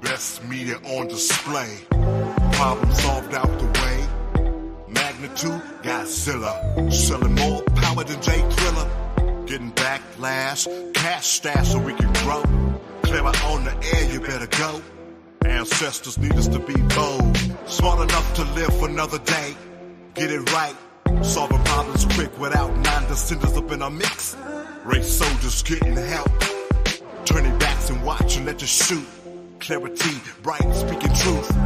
Best media on display. Problem solved out the way. Magnitude, Godzilla. Selling more power than Jay Thriller. Getting backlash, cash stash so we can grow. Clever on the air, you better go. Ancestors need us to be bold. Smart enough to live another day. Get it right. Solving problems quick without non-descendants up in our mix. Race soldiers getting help. Turning backs and watch and let you shoot. Clarity, bright, speaking truth.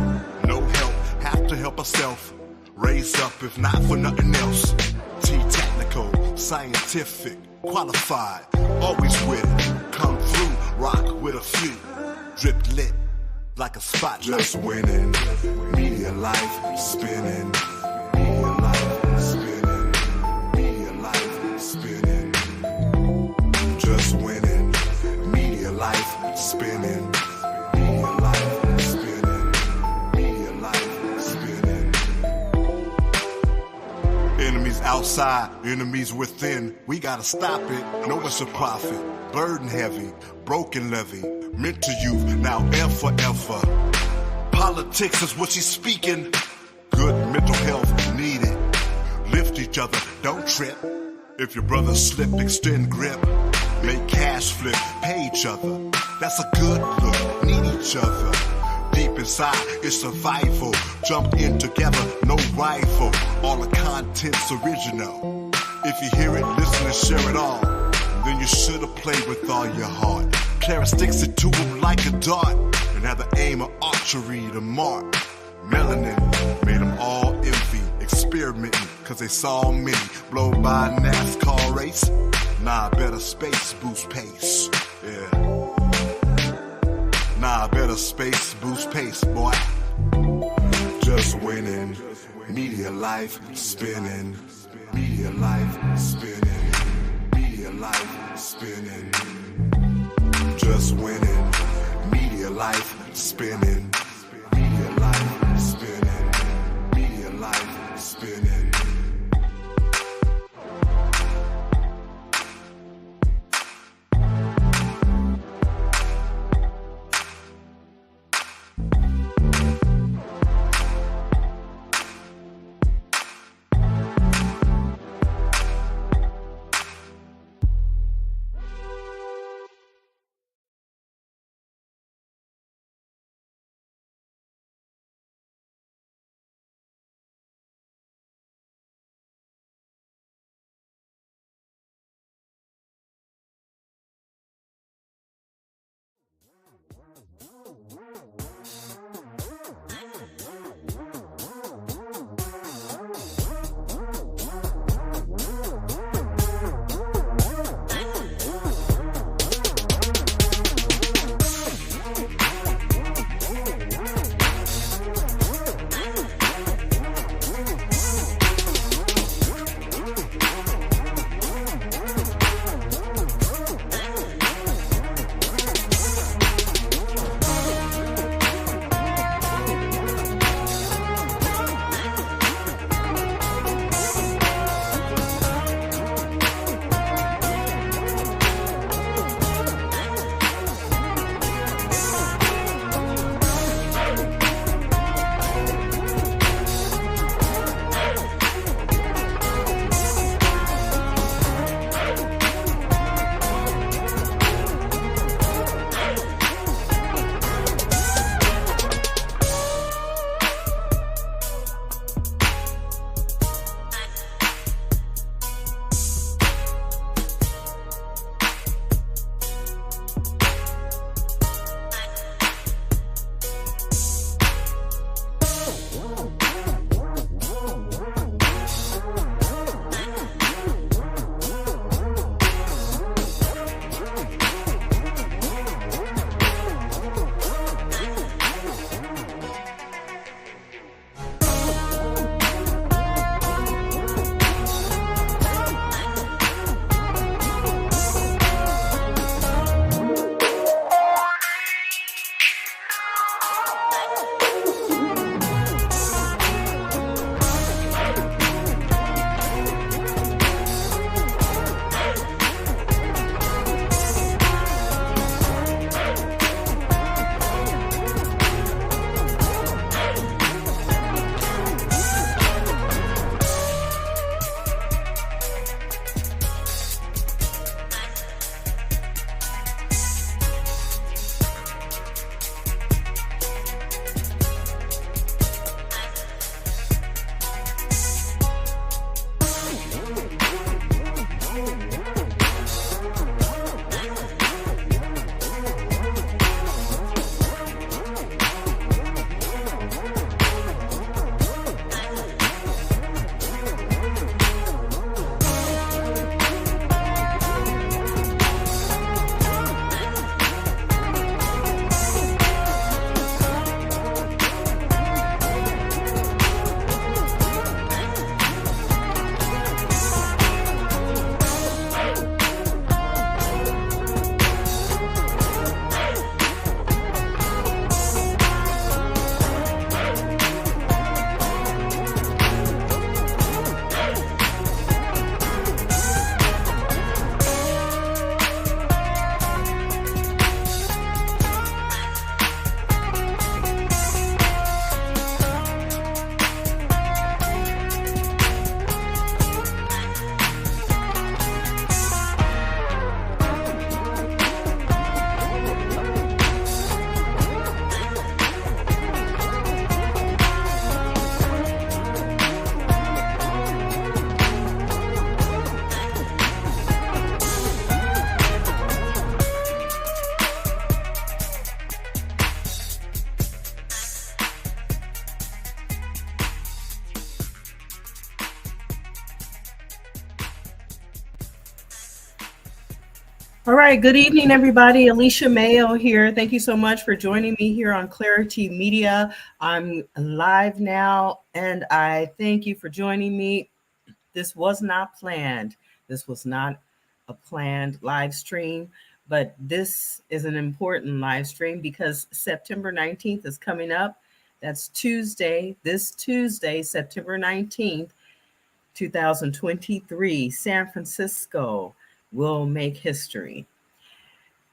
No help, have to help ourselves. Raised up if not for nothing else. T-technical, scientific, qualified. Always with it. Come through, rock with a few. Drip lit like a spotlight. Just winning, media life spinning. Media life spinning. Media life spinning. Just winning, media life spinning. Media life spinning. Media life spinning. Enemies outside, enemies within. We gotta stop it. Know it's a profit. Burden heavy, broken levy. Meant to youth, now and forever. Politics is what she's speaking. Good mental health needed. Lift each other, don't trip. If your brother slip, extend grip. Make cash flip, pay each other. That's a good look, need each other. Deep inside, it's survival. Jump in together, no rifle. All the content's original. If you hear it, listen and share it all. Then you should've played with all your heart. Clara sticks it to him like a dart. And had the aim of archery to mark. Melanin made them all envy. Experimenting, cause they saw me blow by a NASCAR race. Nah, better space boost pace. Yeah. Nah, better space boost pace, boy. Just winning, media life spinning. Media life spinning. Media life spinning. Just winning, media life spinning. Media life spinning. Media life spinning. All right, good evening, everybody. Alicia Mayo here. Thank you so much for joining me here on Clarity Media. I'm live now, and I thank you for joining me. This was not planned. This was not a planned live stream, but this is an important live stream because September 19th is coming up. That's Tuesday, this Tuesday, September 19th, 2023. San Francisco will make history.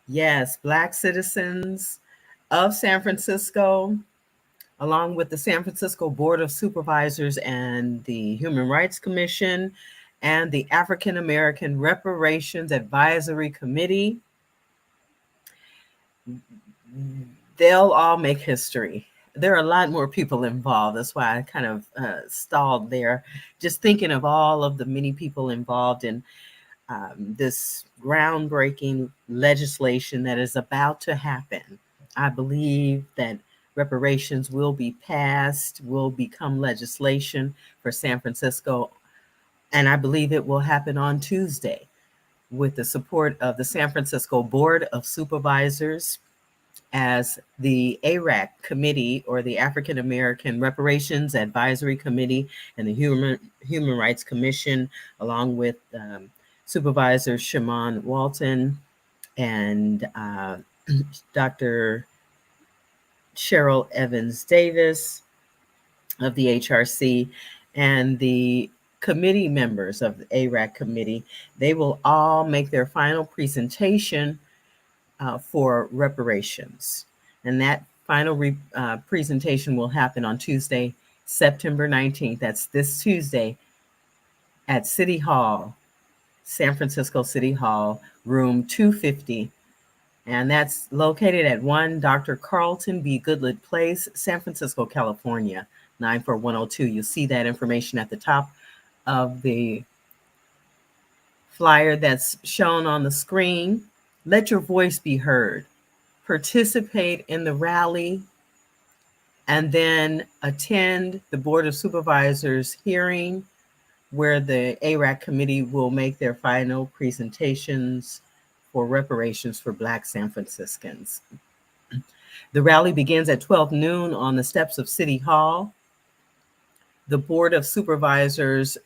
Yes, Black citizens of San Francisco, along with the San Francisco Board of Supervisors and the Human Rights Commission and the African American Reparations Advisory Committee, they'll all make history. There are a lot more people involved. That's why I kind of stalled there, just thinking of all of the many people involved in this groundbreaking legislation that is about to happen. I believe that reparations will be passed, will become legislation for San Francisco, and I believe it will happen on Tuesday with the support of the San Francisco Board of Supervisors as the ARAC committee, or the African American Reparations Advisory Committee, and the Human Rights Commission, along with Supervisor Shimon Walton and Dr. Cheryl Evans Davis of the HRC, and the committee members of the ARAC committee. They will all make their final presentation for reparations. And that final presentation will happen on Tuesday, September 19th. That's this Tuesday at City Hall, San Francisco City Hall, room 250. And that's located at 1 Dr. Carlton B. Goodlett Place, San Francisco, California, 94102. You'll see that information at the top of the flyer that's shown on the screen. Let your voice be heard. Participate in the rally, and then attend the Board of Supervisors hearing where the ARAC committee will make their final presentations for reparations for Black San Franciscans. The rally begins at 12 noon on the steps of City Hall. The Board of Supervisors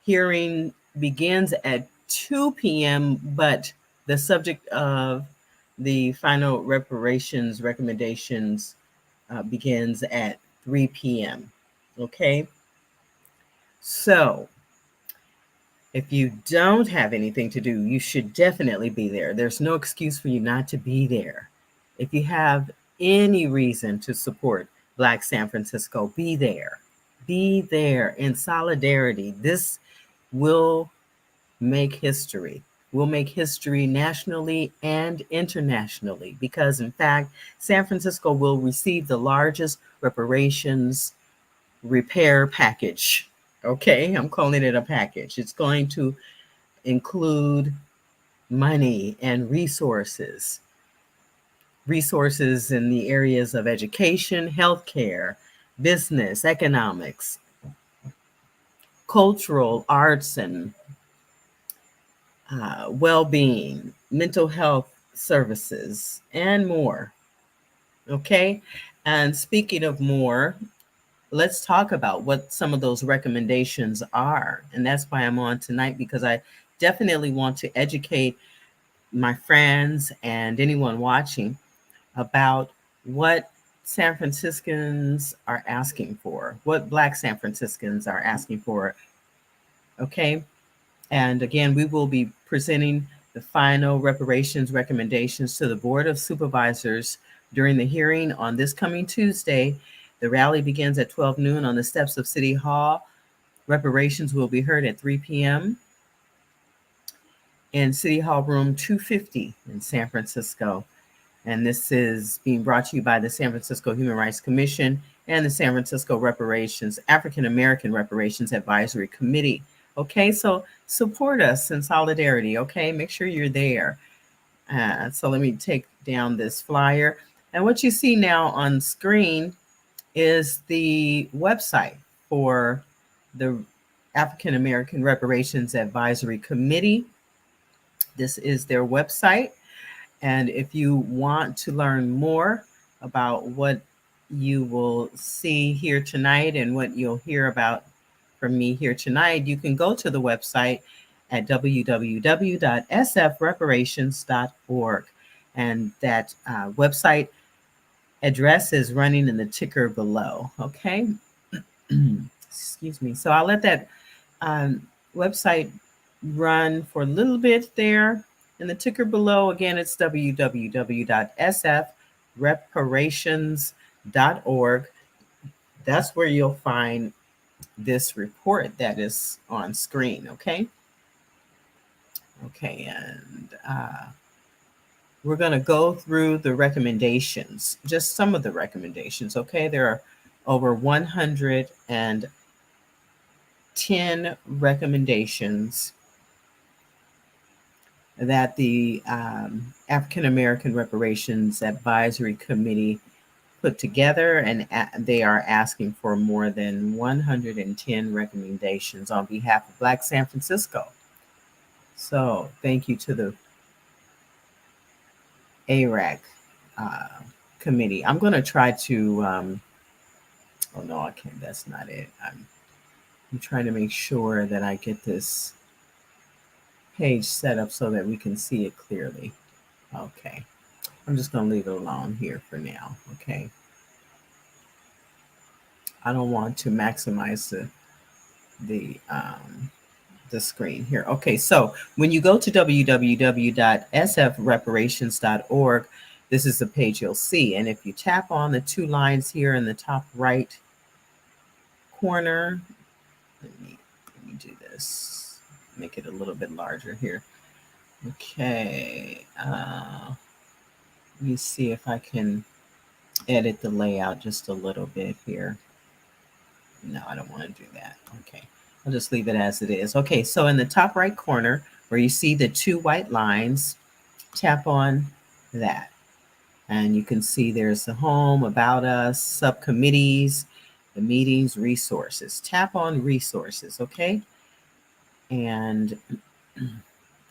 hearing begins at 2 p.m., but the subject of the final reparations recommendations begins at 3 p.m. Okay? So, if you don't have anything to do, you should definitely be there. There's no excuse for you not to be there. If you have any reason to support Black San Francisco, be there. Be there in solidarity. This will make history. We'll make history nationally and internationally because, in fact, San Francisco will receive the largest reparations repair package. Okay, I'm calling it a package. It's going to include money and resources in the areas of education, healthcare, business, economics, cultural, arts, and well-being, mental health services, and more. Okay, and speaking of more, let's talk about what some of those recommendations are. And that's why I'm on tonight, because I definitely want to educate my friends and anyone watching about what San Franciscans are asking for, what Black San Franciscans are asking for. Okay. And again, we will be presenting the final reparations recommendations to the Board of Supervisors during the hearing on this coming Tuesday. The rally begins at 12 noon on the steps of City Hall. Reparations will be heard at 3 p.m. in City Hall Room 250 in San Francisco. And this is being brought to you by the San Francisco Human Rights Commission and the San Francisco Reparations, African American Reparations Advisory Committee. Okay, so support us in solidarity, okay? Make sure you're there. So let me take down this flyer. And what you see now on screen is the website for the African American Reparations Advisory Committee. This is their website. And if you want to learn more about what you will see here tonight and what you'll hear about from me here tonight, you can go to the website at www.sfreparations.org. And that website address is running in the ticker below. Okay. Excuse me. So I'll let that website run for a little bit there. In the ticker below, again, it's www.sfreparations.org. That's where you'll find this report that is on screen, okay? Okay, and we're going to go through the recommendations, just some of the recommendations, okay? There are over 110 recommendations that the African American Reparations Advisory Committee put together, and they are asking for more than 110 recommendations on behalf of Black San Francisco. So thank you to the ARAC committee. I'm going to try to, oh no, I can't, that's not it. I'm trying to make sure that I get this page set up so that we can see it clearly. Okay. I'm just going to leave it alone here for now. Okay. I don't want to maximize the screen here. Okay. So when you go to www.sfreparations.org, this is the page you'll see. And if you tap on the two lines here in the top right corner, let me do this, make it a little bit larger here. Okay. Let me see if I can edit the layout just a little bit here. No, I don't want to do that. Okay. I'll just leave it as it is. Okay. So in the top right corner where you see the two white lines, tap on that. And you can see there's the home, about us, subcommittees, the meetings, resources. Tap on resources. Okay. And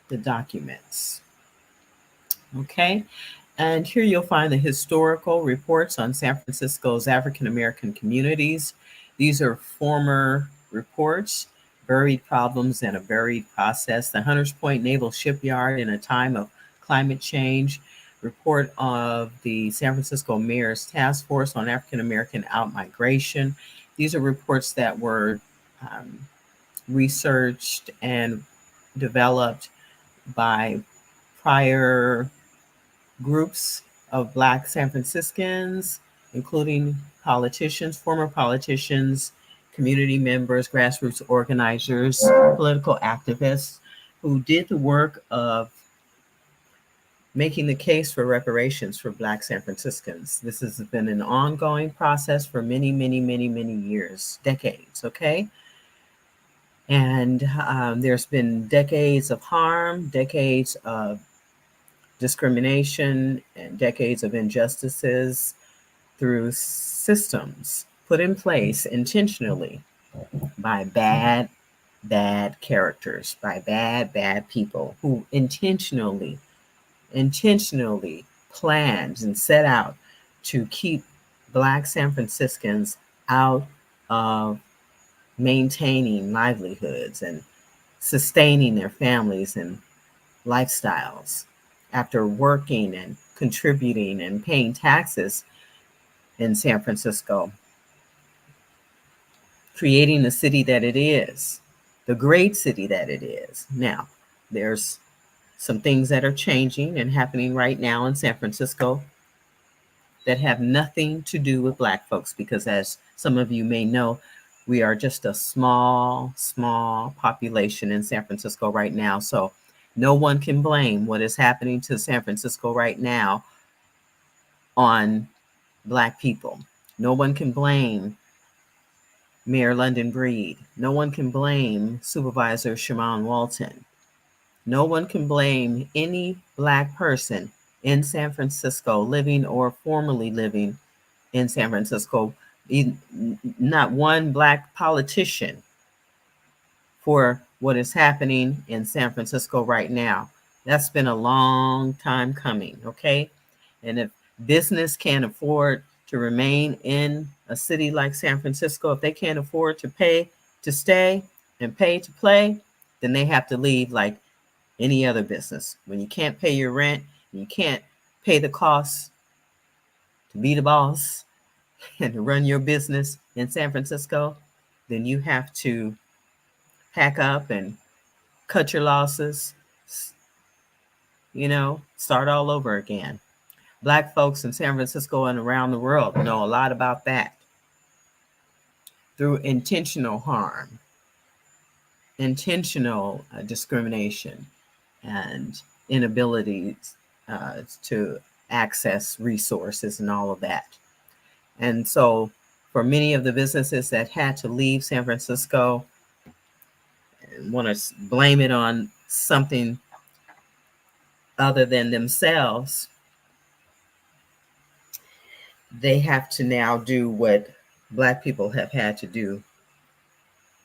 the documents. Okay. And here you'll find the historical reports on San Francisco's African American communities. These are former reports, buried problems and a buried process. The Hunters Point Naval Shipyard in a time of climate change. Report of the San Francisco Mayor's Task Force on African American Outmigration. These are reports that were researched and developed by prior groups of Black San Franciscans, including politicians, former politicians, community members, grassroots organizers, political activists who did the work of making the case for reparations for Black San Franciscans. This has been an ongoing process for many, many, many, many years, decades, okay? And there's been decades of harm, decades of discrimination, and decades of injustices through systems put in place intentionally by bad characters, by bad people who intentionally planned and set out to keep Black San Franciscans out of maintaining livelihoods and sustaining their families and lifestyles after working and contributing and paying taxes in San Francisco, creating the city that it is, the great city that it is. Now, there's some things that are changing and happening right now in San Francisco that have nothing to do with Black folks, because as some of you may know, we are just a small population in San Francisco right now. So no one can blame what is happening to San Francisco right now on Black people. No one can blame Mayor London Breed. No one can blame Supervisor Shamon Walton. No one can blame any Black person in San Francisco, living or formerly living in San Francisco, not one Black politician, for what is happening in San Francisco right now. That's been a long time coming, okay? And if business can't afford to remain in a city like San Francisco, if they can't afford to pay to stay and pay to play, then they have to leave like any other business. When you can't pay your rent, you can't pay the costs to be the boss and to run your business in San Francisco, then you have to pack up and cut your losses, start all over again. Black folks in San Francisco and around the world know a lot about that. Through intentional harm, intentional discrimination, and inability to access resources and all of that. And so for many of the businesses that had to leave San Francisco and want to blame it on something other than themselves, they have to now do what Black people have had to do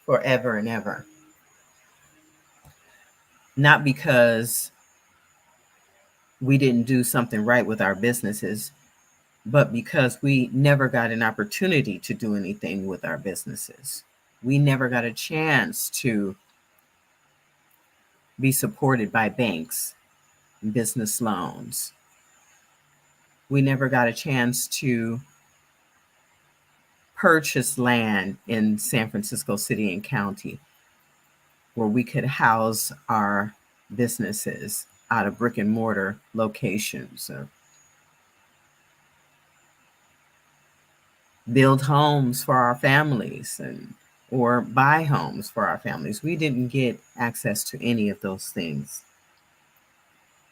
forever and ever. Not because we didn't do something right with our businesses, but because we never got an opportunity to do anything with our businesses. We never got a chance to be supported by banks, business loans. We never got a chance to purchase land in San Francisco City and County where we could house our businesses out of brick and mortar locations, or build homes for our families or buy homes for our families. We didn't get access to any of those things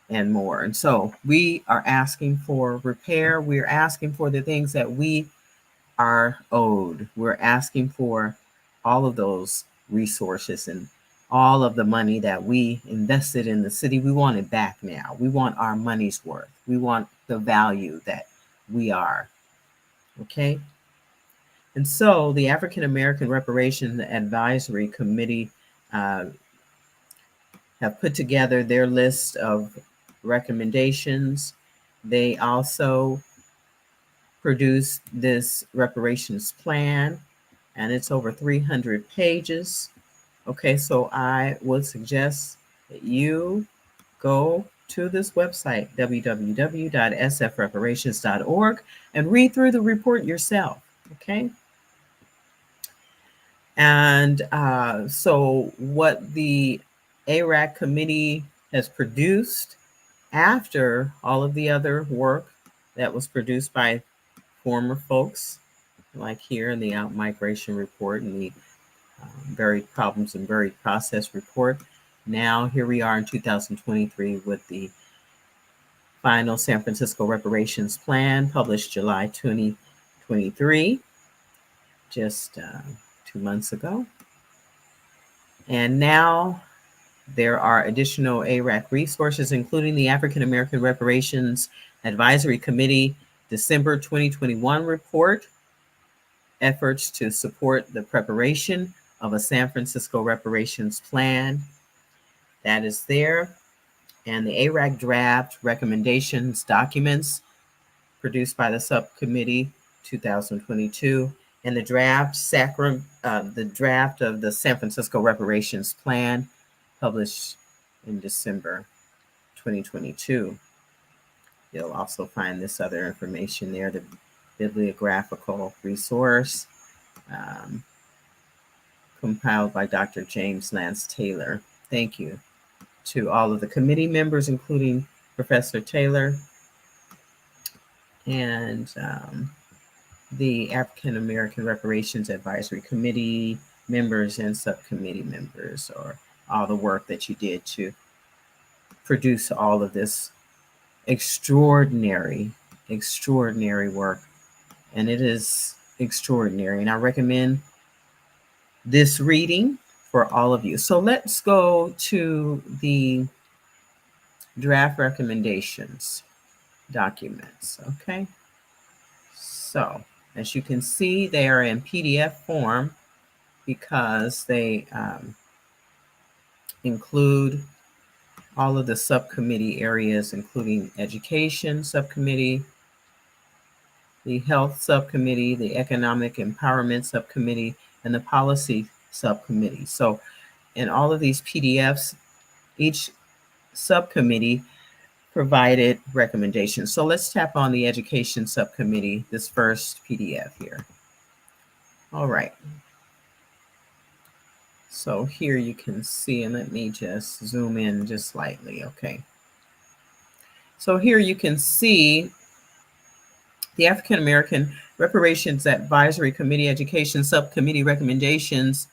and more. And so we are asking for repair. We're asking for the things that we are owed. We're asking for all of those resources and all of the money that we invested in the city. We want it back now. We want our money's worth. We want the value that we are. Okay? And so the African American Reparations Advisory Committee have put together their list of recommendations. They also produced this reparations plan, and it's over 300 pages. Okay, so I would suggest that you go to this website, www.sfreparations.org, and read through the report yourself. Okay. And so what the ARAC committee has produced after all of the other work that was produced by former folks, like here in the out-migration report and the buried problems and buried process report. Now here we are in 2023 with the final San Francisco reparations plan published July 2023, just 2 months ago. And now there are additional ARAC resources, including the African American Reparations Advisory Committee December 2021 report, efforts to support the preparation of a San Francisco reparations plan. That is there. And the ARAC draft recommendations documents produced by the subcommittee 2022, and the draft of the San Francisco reparations plan published in December 2022. You'll also find this other information there, the bibliographical resource compiled by Dr. James Lance Taylor. Thank you to all of the committee members, including Professor Taylor and the African American Reparations Advisory Committee members and subcommittee members, or all the work that you did to produce all of this extraordinary work. And it is extraordinary. And I recommend this reading for all of you. So let's go to the draft recommendations documents. Okay. So as you can see, they are in PDF form because they include all of the subcommittee areas, including education subcommittee, the health subcommittee, the economic empowerment subcommittee, and the policy subcommittee. So in all of these PDFs, each subcommittee provided recommendations. So let's tap on the education subcommittee, this first PDF here. All right. So here you can see, and let me just zoom in just slightly. Okay. So here you can see the African American Reparations Advisory Committee Education Subcommittee recommendations.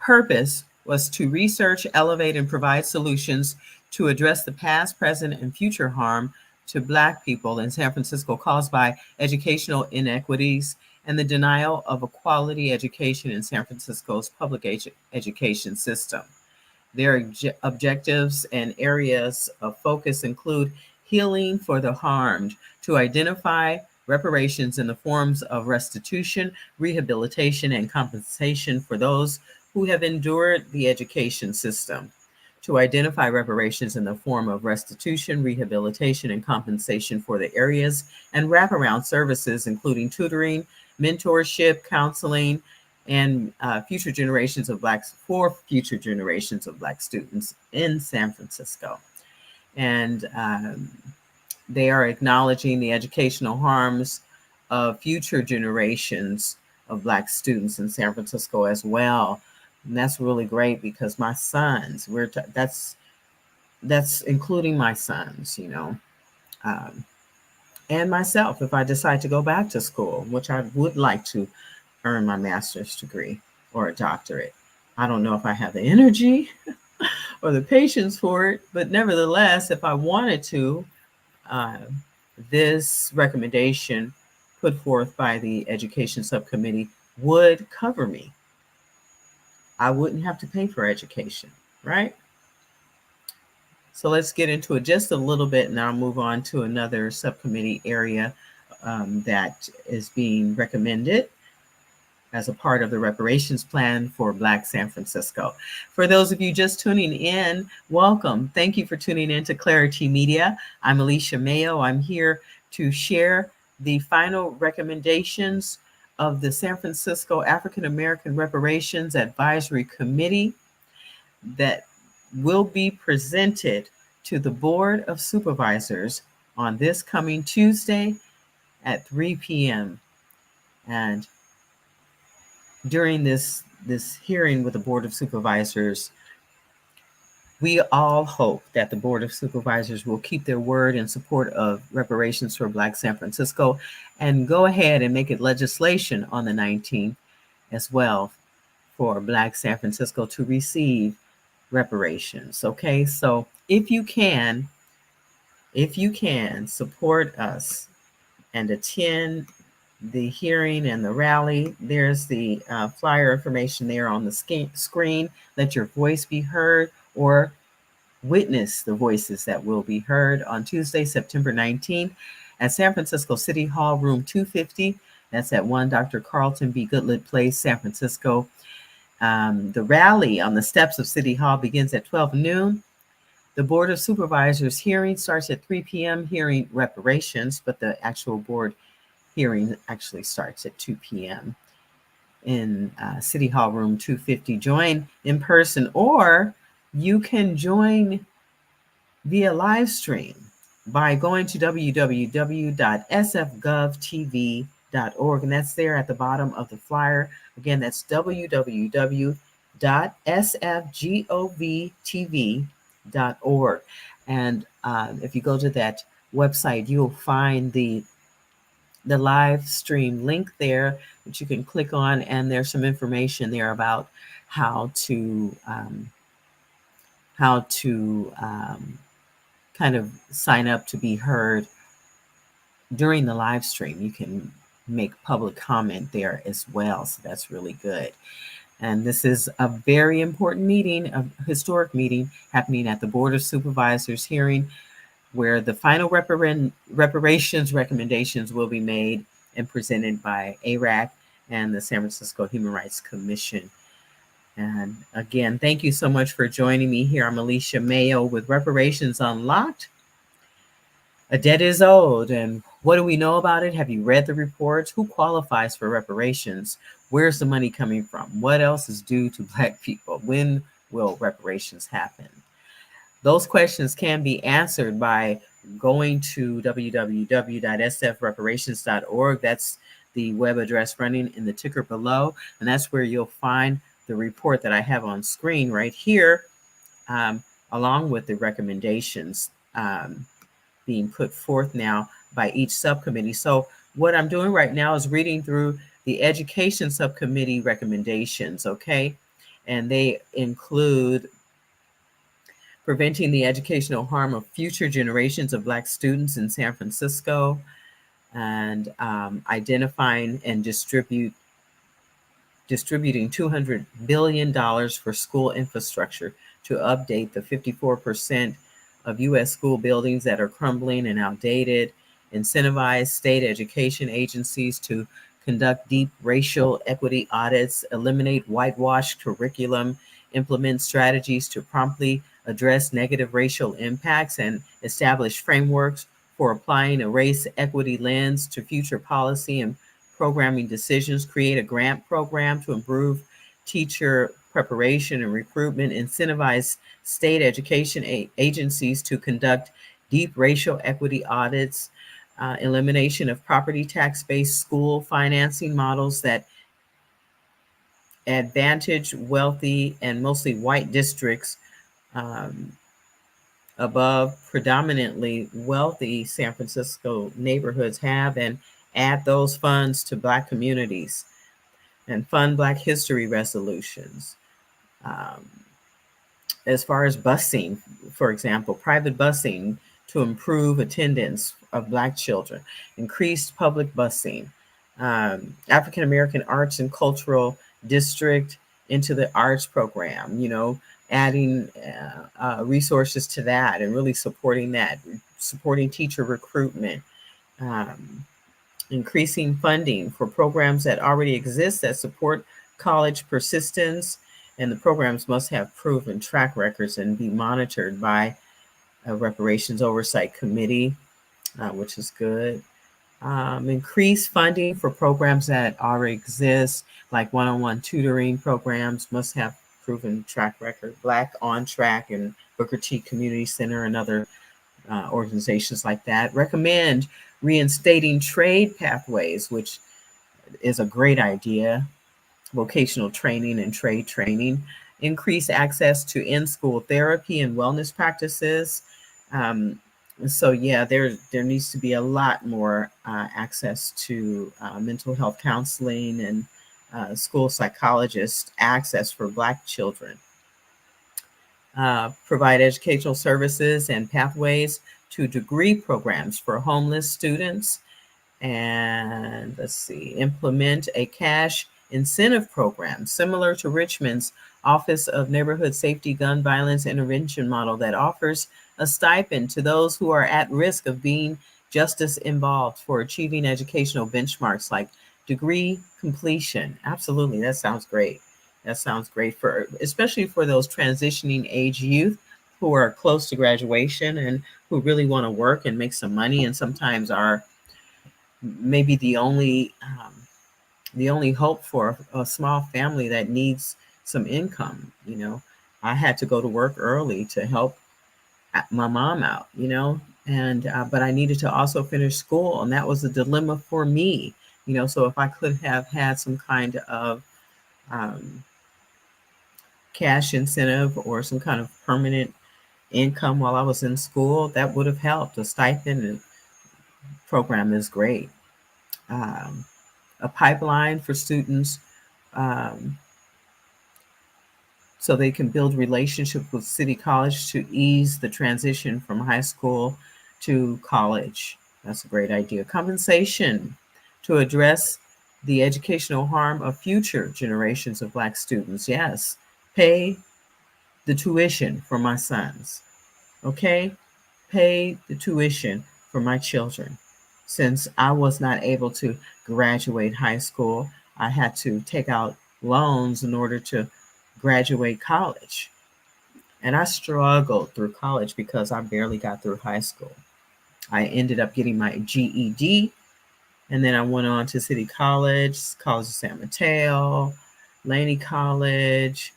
Purpose was to research, elevate, and provide solutions to address the past, present, and future harm to Black people in San Francisco caused by educational inequities and the denial of a quality education in San Francisco's public education system. Their objectives and areas of focus include healing for the harmed, to identify reparations in the forms of restitution, rehabilitation, and compensation for those who have endured the education system, to identify reparations in the form of restitution, rehabilitation, and compensation for the areas and wraparound services, including tutoring, mentorship, counseling, and future generations of Black students in San Francisco. And they are acknowledging the educational harms of future generations of Black students in San Francisco as well. And that's really great because my sons, that's including my sons, you know, and myself, if I decide to go back to school, which I would like to earn my master's degree or a doctorate. I don't know if I have the energy or the patience for it, but nevertheless, if I wanted to, this recommendation put forth by the Education Subcommittee would cover me. I wouldn't have to pay for education, right? So let's get into it just a little bit, and I'll move on to another subcommittee area that is being recommended as a part of the reparations plan for Black San Francisco. For those of you just tuning in, welcome. Thank you for tuning in to Clarity Media. I'm Alicia Mayo. I'm here to share the final recommendations of the San Francisco African American Reparations Advisory Committee that will be presented to the Board of Supervisors on this coming Tuesday at 3 p.m. And during this hearing with the Board of Supervisors, we all hope that the Board of Supervisors will keep their word in support of reparations for Black San Francisco and go ahead and make it legislation on the 19th as well for Black San Francisco to receive reparations. Okay, so if you can support us and attend the hearing and the rally, there's the flyer information there on the screen. Let your voice be heard or witness the voices that will be heard on Tuesday, September 19th at San Francisco City Hall, room 250. That's at 1 Dr. Carlton B. Goodlett Place, San Francisco. The rally on the steps of City Hall begins at 12 noon. The Board of Supervisors hearing starts at 3 p.m. hearing reparations, but the actual board hearing actually starts at 2 p.m. in City Hall room 250. Join in person, or you can join via live stream by going to www.sfgovtv.org, and that's there at the bottom of the flyer. Again, that's www.sfgovtv.org. And if you go to that website, you'll find the live stream link there that you can click on, and there's some information there about how to kind of sign up to be heard during the live stream. You can make public comment there as well, so that's really good. And this is a very important meeting, a historic meeting happening at the Board of Supervisors hearing, where the final reparations recommendations will be made and presented by ARAC and the San Francisco Human Rights Commission. And again, thank you so much for joining me here. I'm Alicia Mayo with Reparations Unlocked. A debt is owed, and what do we know about it? Have you read the reports? Who qualifies for reparations? Where's the money coming from? What else is due to Black people? When will reparations happen? Those questions can be answered by going to www.sfreparations.org. That's the web address running in the ticker below, and that's where you'll find the report that I have on screen right here, along with the recommendations being put forth now by each subcommittee. So what I'm doing right now is reading through the education subcommittee recommendations, okay? And they include preventing the educational harm of future generations of Black students in San Francisco, and identifying and distributing $200 billion for school infrastructure to update the 54% of U.S. school buildings that are crumbling and outdated, incentivize state education agencies to conduct deep racial equity audits, eliminate whitewashed curriculum, implement strategies to promptly address negative racial impacts, and establish frameworks for applying a race equity lens to future policy and programming decisions, create a grant program to improve teacher preparation and recruitment, incentivize state education agencies to conduct deep racial equity audits, elimination of property tax-based school financing models that advantage wealthy and mostly white districts above predominantly wealthy San Francisco neighborhoods have, and add those funds to Black communities, and fund Black history resolutions. As far as busing, for example, private busing to improve attendance of Black children, increased public busing, African American arts and cultural district into the arts program, adding resources to that and really supporting that, supporting teacher recruitment, increasing funding for programs that already exist that support college persistence, and the programs must have proven track records and be monitored by a reparations oversight committee, which is good. Increase funding for programs that already exist, like one-on-one tutoring programs must have proven track record. Black on Track and Booker T Community Center and other organizations like that. Recommend reinstating trade pathways, which is a great idea. Vocational training and trade training. Increase access to in-school therapy and wellness practices. So yeah, there needs to be a lot more access to mental health counseling and school psychologist access for Black children. Provide educational services and pathways to degree programs for homeless students. And let's see, implement a cash incentive program similar to Richmond's Office of Neighborhood Safety Gun Violence Intervention model that offers a stipend to those who are at risk of being justice involved for achieving educational benchmarks like degree completion. Absolutely, that sounds great. That sounds great for, especially for those transitioning age youth who are close to graduation and who really want to work and make some money, and sometimes are maybe the only hope for a small family that needs some income. I had to go to work early to help my mom out, and but I needed to also finish school, and that was a dilemma for me, so if I could have had some kind of cash incentive or some kind of permanent income while I was in school, that would have helped. The stipend program is great. A pipeline for students so they can build relationships with City College to ease the transition from high school to college. That's a great idea. Compensation to address the educational harm of future generations of Black students. Yes, pay the tuition for my sons. Okay, pay the tuition for my children. Since I was not able to graduate high school, I had to take out loans in order to graduate college. And I struggled through college because I barely got through high school. I ended up getting my GED, and then I went on to City College, College of San Mateo, Laney College,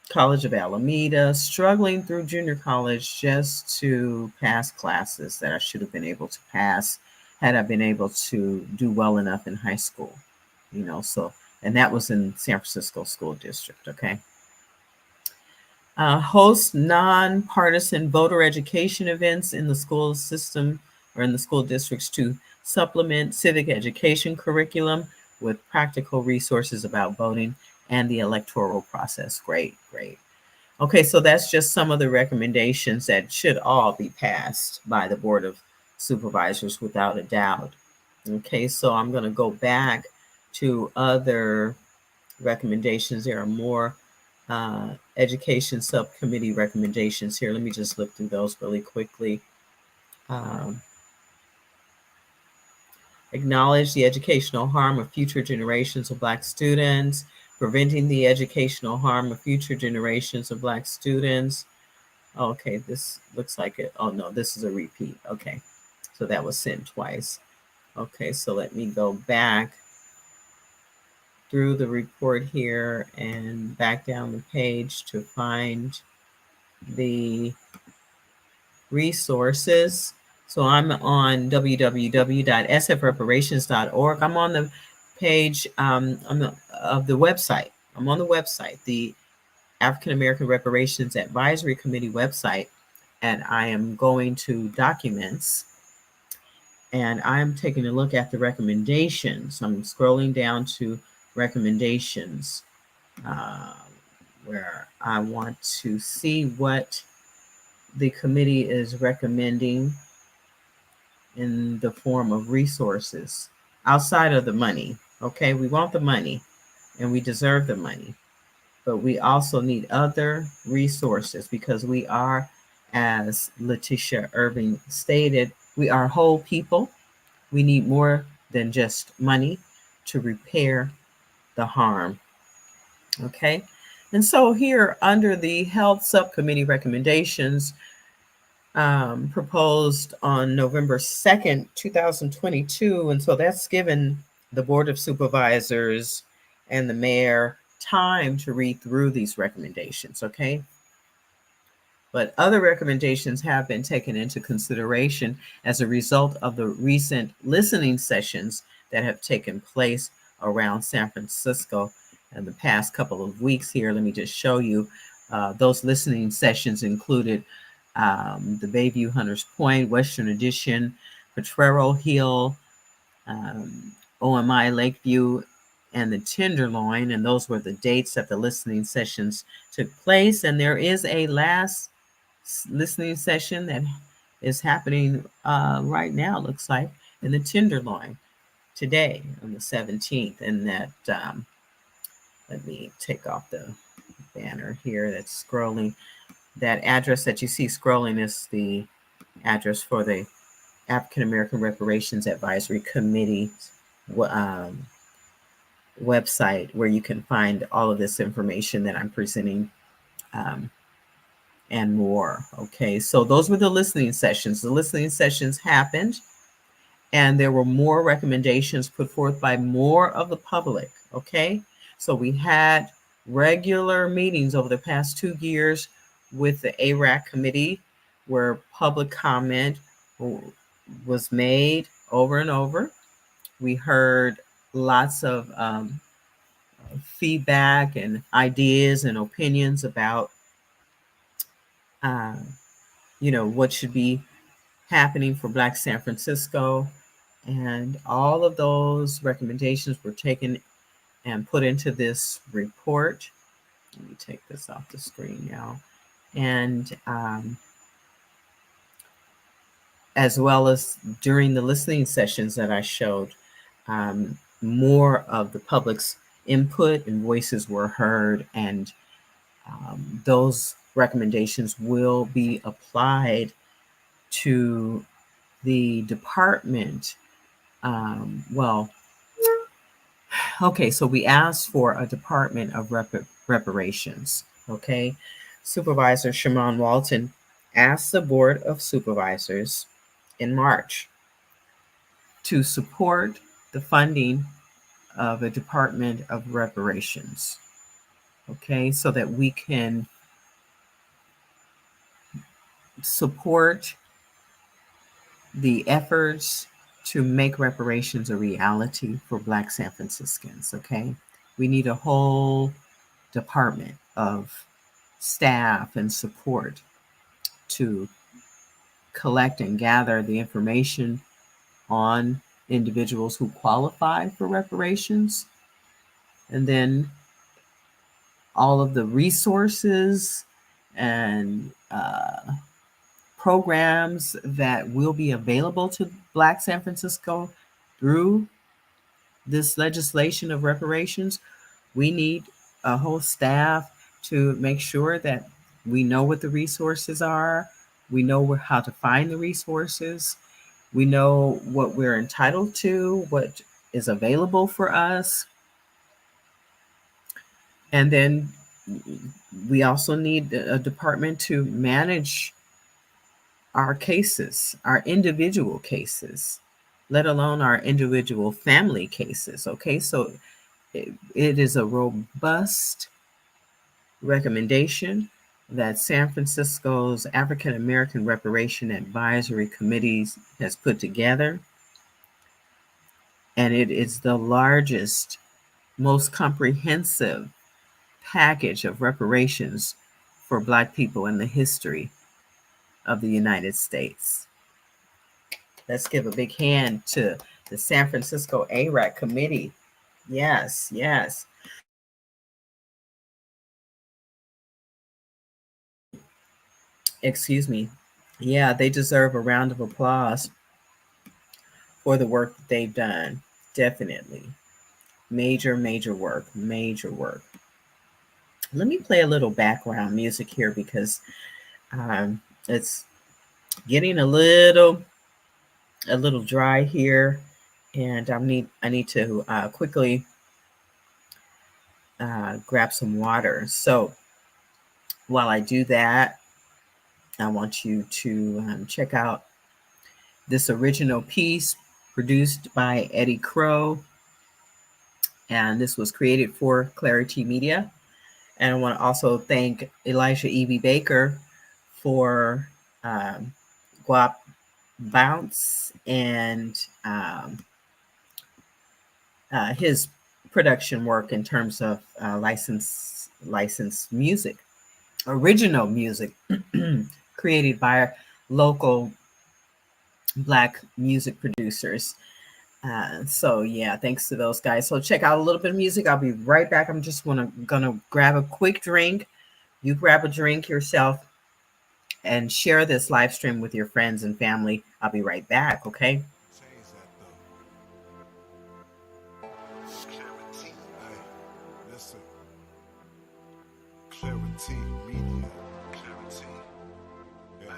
College of Alameda, struggling through junior college just to pass classes that I should have been able to pass had I been able to do well enough in high school, so, and that was in San Francisco School District, okay? Host nonpartisan voter education events in the school system or in the school districts to supplement civic education curriculum with practical resources about voting and the electoral process. Great, great. Okay, so that's just some of the recommendations that should all be passed by the Board of Supervisors without a doubt. Okay, so I'm going to go back to other recommendations. There are more education subcommittee recommendations here. Let me just look through those really quickly. Acknowledge the educational harm of future generations of Black students, preventing the educational harm of future generations of Black students. Okay, this looks like it. Oh no, this is a repeat. Okay, so that was sent twice. Okay, so let me go back through the report here and back down the page to find the resources. So I'm on www.sfreparations.org. I'm on the page of the website. I'm on the website, the African American Reparations Advisory Committee website, and I am going to documents, and I'm taking a look at the recommendations. I'm scrolling down to recommendations, where I want to see what the committee is recommending in the form of resources outside of the money. Okay, we want the money and we deserve the money, but we also need other resources because we are, as Letitia Irving stated, we are whole people. We need more than just money to repair the harm. Okay, and so here under the Health Subcommittee recommendations, proposed on November 2nd, 2022. And so that's given the Board of Supervisors and the mayor time to read through these recommendations, okay? But other recommendations have been taken into consideration as a result of the recent listening sessions that have taken place around San Francisco in the past couple of weeks here. Let me just show you. Those listening sessions included the Bayview Hunters Point, Western Addition, Potrero Hill, OMI Lakeview, and the Tenderloin. And those were the dates that the listening sessions took place. And there is a last listening session that is happening right now, looks like, in the Tenderloin today on the 17th. And that, let me take off the banner here that's scrolling. That address that you see scrolling is the address for the African American Reparations Advisory Committee website, where you can find all of this information that I'm presenting and more. Okay, so those were the listening sessions. The listening sessions happened, and there were more recommendations put forth by more of the public. Okay, so we had regular meetings over the past 2 years with the ARAC committee, where public comment was made over and over. We heard lots of feedback and ideas and opinions about, what should be happening for Black San Francisco. And all of those recommendations were taken and put into this report. Let me take this off the screen now. And as well as during the listening sessions that I showed, more of the public's input and voices were heard, and those recommendations will be applied to the department. Well, Okay, so we asked for a Department of Reparations. Okay, Supervisor Shimon Walton asked the Board of Supervisors in March to support the funding of a Department of Reparations. Okay, so that we can support the efforts to make reparations a reality for Black San Franciscans. Okay, we need a whole department of staff and support to collect and gather the information on individuals who qualify for reparations, and then all of the resources and programs that will be available to Black San Francisco through this legislation of reparations. We need a whole staff to make sure that we know what the resources are, we know how to find the resources, we know what we're entitled to, what is available for us. And then we also need a department to manage our cases, our individual cases, let alone our individual family cases. Okay, so it is a robust recommendation that San Francisco's African American Reparation Advisory Committee has put together. And it is the largest, most comprehensive package of reparations for Black people in the history of the United States. Let's give a big hand to the San Francisco ARAC Committee. Yes, yes. Excuse me. Yeah, they deserve a round of applause for the work that they've done. Definitely. Major, major work. Major work. Let me play a little background music here because it's getting a little dry here, and I need to quickly grab some water. So while I do that, I want you to check out this original piece produced by Eddie Crow, and this was created for Clarity Media. And I want to also thank Elijah E.B. Baker for Guap Bounce and his production work in terms of licensed music, original music created by local Black music producers. So yeah, thanks to those guys. So check out a little bit of music. I'll be right back. I'm just gonna grab a quick drink. You grab a drink yourself and share this live stream with your friends and family. I'll be right back, okay? Clarity Media. Clarity. Yeah.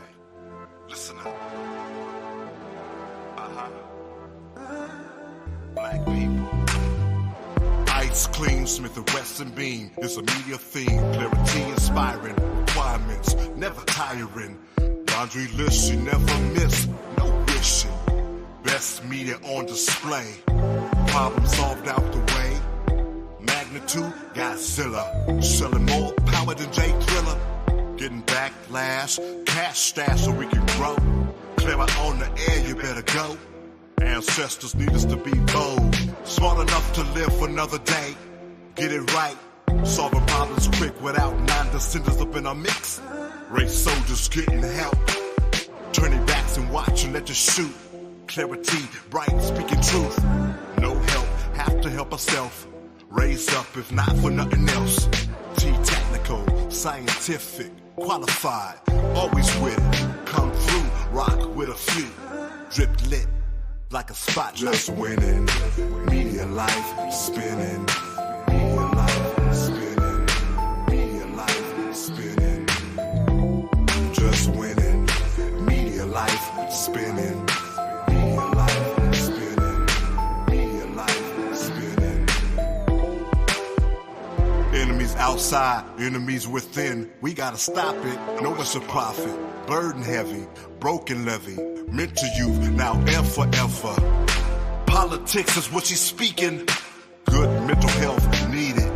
Listen up. Black people. Ice Clean, Smith & Wesson Beam. It's a media theme. Clarity inspiring. Requirements never tiring. Laundry list you never miss. No wishing. Best media on display. Problem solved out the way. Magnitude, Godzilla. Selling more power than Jay Thriller. Getting backlash, cash stash so we can grow. Clear out on the air, you better go. Ancestors need us to be bold. Smart enough to live another day. Get it right. Solving problems quick without non-descendants up in our mix. Race soldiers getting help. Turning backs and watch and let you shoot. Clarity, bright, speaking truth. No help, have to help ourselves. Raise up if not for nothing else. T-technical, scientific, qualified. Always with it. Come through, rock with a few. Drip lit like a spotlight. Just winning, media life spinning. Media life spinning. Media life spinning. Just winning, media life spinning. Media life spinning. Media life spinning. outside, enemies within. We gotta stop it. Know it's a profit. Burden heavy, broken levy. Meant to youth, now and forever. Politics is what she's speaking. Good mental health needed.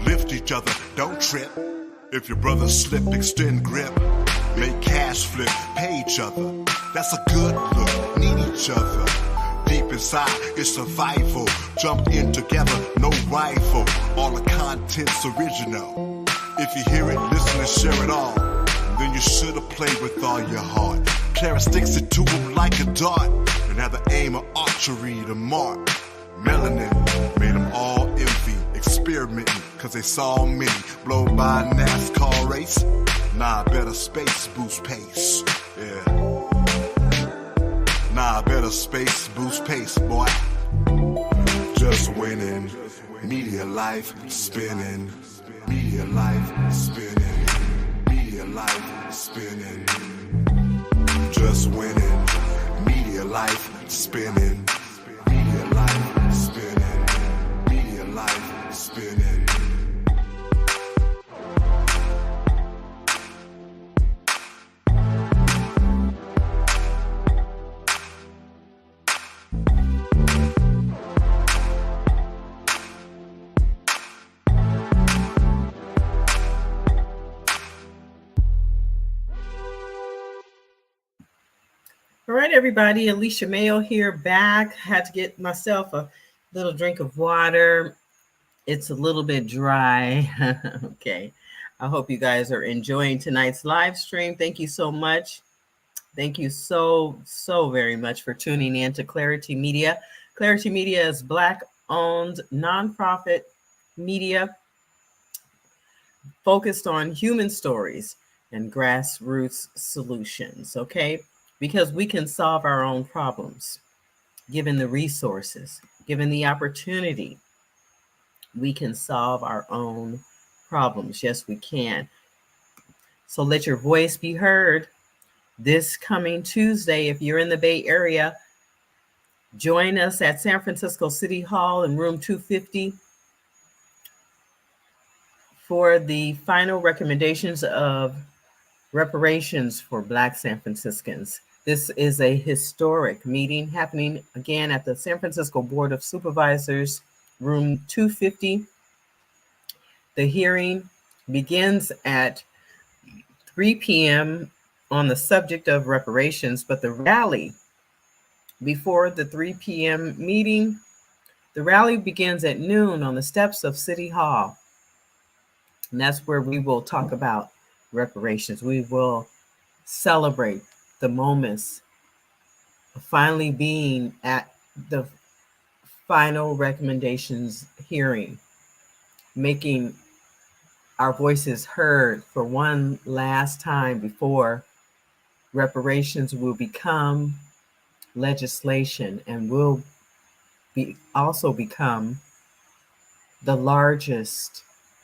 Lift each other, don't trip. If your brother slip, extend grip. Make cash flip, pay each other. That's a good look, need each other. Deep inside, it's survival. Jump in together, no rival. All the content's original. If you hear it, listen and share it all. Then you should've played with all your heart. Clara sticks it to him like a dart. And had the aim of archery to mark. Melanin made them all envy. Experimenting, cause they saw many blow by a NASCAR race. Nah, better space boost pace. Yeah. Nah, better space boost pace, boy. Just winning. Media life spinning. Media life spinning. Media life spinning. Just winning. Media life spinning. Media life spinning. Media life spinning. All right, everybody. Alicia Mayo here, back. Had to get myself a little drink of water. It's a little bit dry. Okay. I hope you guys are enjoying tonight's live stream. Thank you so much. Thank you so very much for tuning in to Clarity Media. Clarity Media is Black-owned nonprofit media focused on human stories and grassroots solutions, okay? Because we can solve our own problems, given the resources, given the opportunity. We can solve our own problems. Yes, we can. So let your voice be heard this coming Tuesday. If you're in the Bay Area, join us at San Francisco City Hall in room 250 for the final recommendations of reparations for Black San Franciscans. This is a historic meeting happening again at the San Francisco Board of Supervisors, room 250. The hearing begins at 3 p.m. on the subject of reparations, but the rally before the 3 p.m. meeting, the rally begins at noon on the steps of City Hall. And that's where we will talk about reparations. We will celebrate the moments of finally being at the final recommendations hearing, making our voices heard for one last time before reparations will become legislation and will also become the largest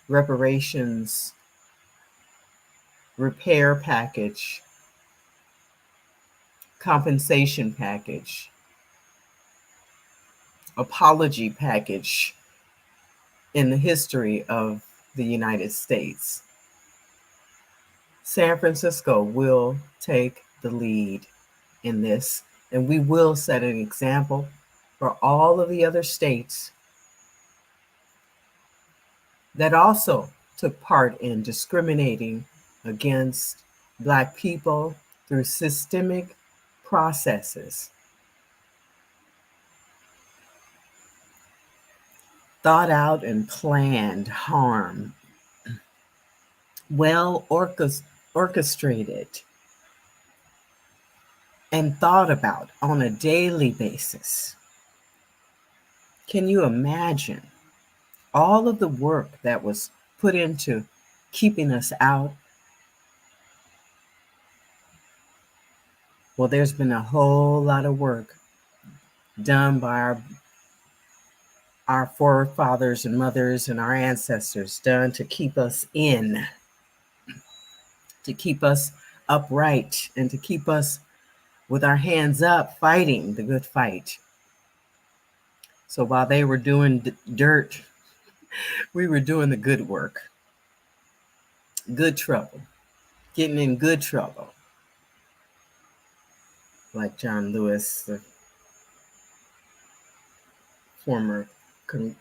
reparations repair package, compensation package, apology package in the history of the United States. San Francisco will take the lead in this, and we will set an example for all of the other states that also took part in discriminating against Black people through systemic processes, thought out and planned harm, well orchestrated and thought about on a daily basis. Can you imagine all of the work that was put into keeping us out? Well, there's been a whole lot of work done by our forefathers and mothers and our ancestors, done to keep us in, to keep us upright, and to keep us with our hands up fighting the good fight. So while they were doing dirt, we were doing the good work. good trouble, getting in good trouble, like John Lewis, the former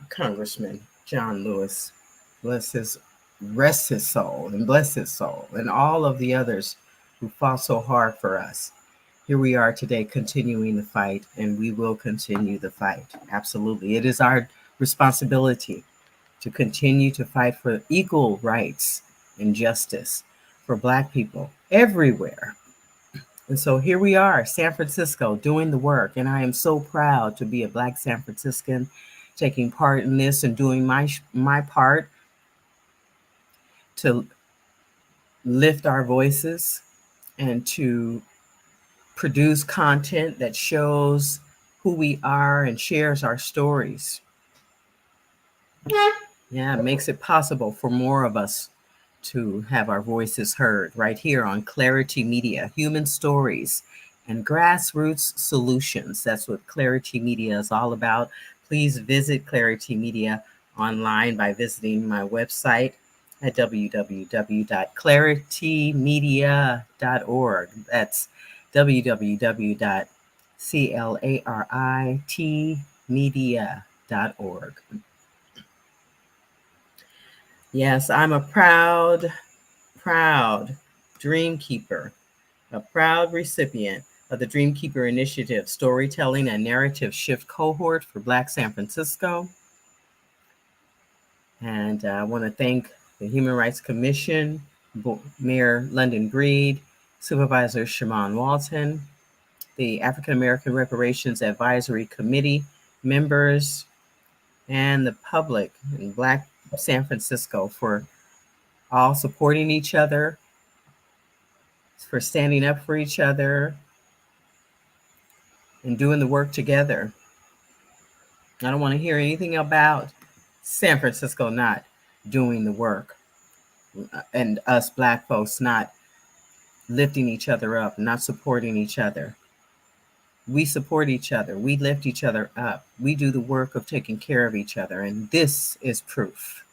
Congressman John Lewis, rest his soul and bless his soul, and all of the others who fought so hard for us. Here we are today continuing the fight, and we will continue the fight. Absolutely. It is our responsibility to continue to fight for equal rights and justice for Black people everywhere. And so here we are, San Francisco, doing the work. And I am so proud to be a Black San Franciscan, taking part in this and doing my part to lift our voices and to produce content that shows who we are and shares our stories. Yeah, it makes it possible for more of us to have our voices heard right here on Clarity Media, human stories and grassroots solutions. That's what Clarity Media is all about. Please visit Clarity Media online by visiting my website at www.claritymedia.org. That's www.claritmedia.org. Yes, I'm a proud dream keeper, a proud recipient of the Dream Keeper Initiative Storytelling and Narrative Shift Cohort for Black San Francisco. And I want to thank the Human Rights Commission, Mayor London Breed, Supervisor Shaman Walton, the African American Reparations Advisory Committee members, and the public in Black San Francisco for all supporting each other, for standing up for each other, and doing the work together. I don't want to hear anything about San Francisco not doing the work and us Black folks not lifting each other up, not supporting each other. We support each other. We lift each other up. We do the work of taking care of each other. And this is proof.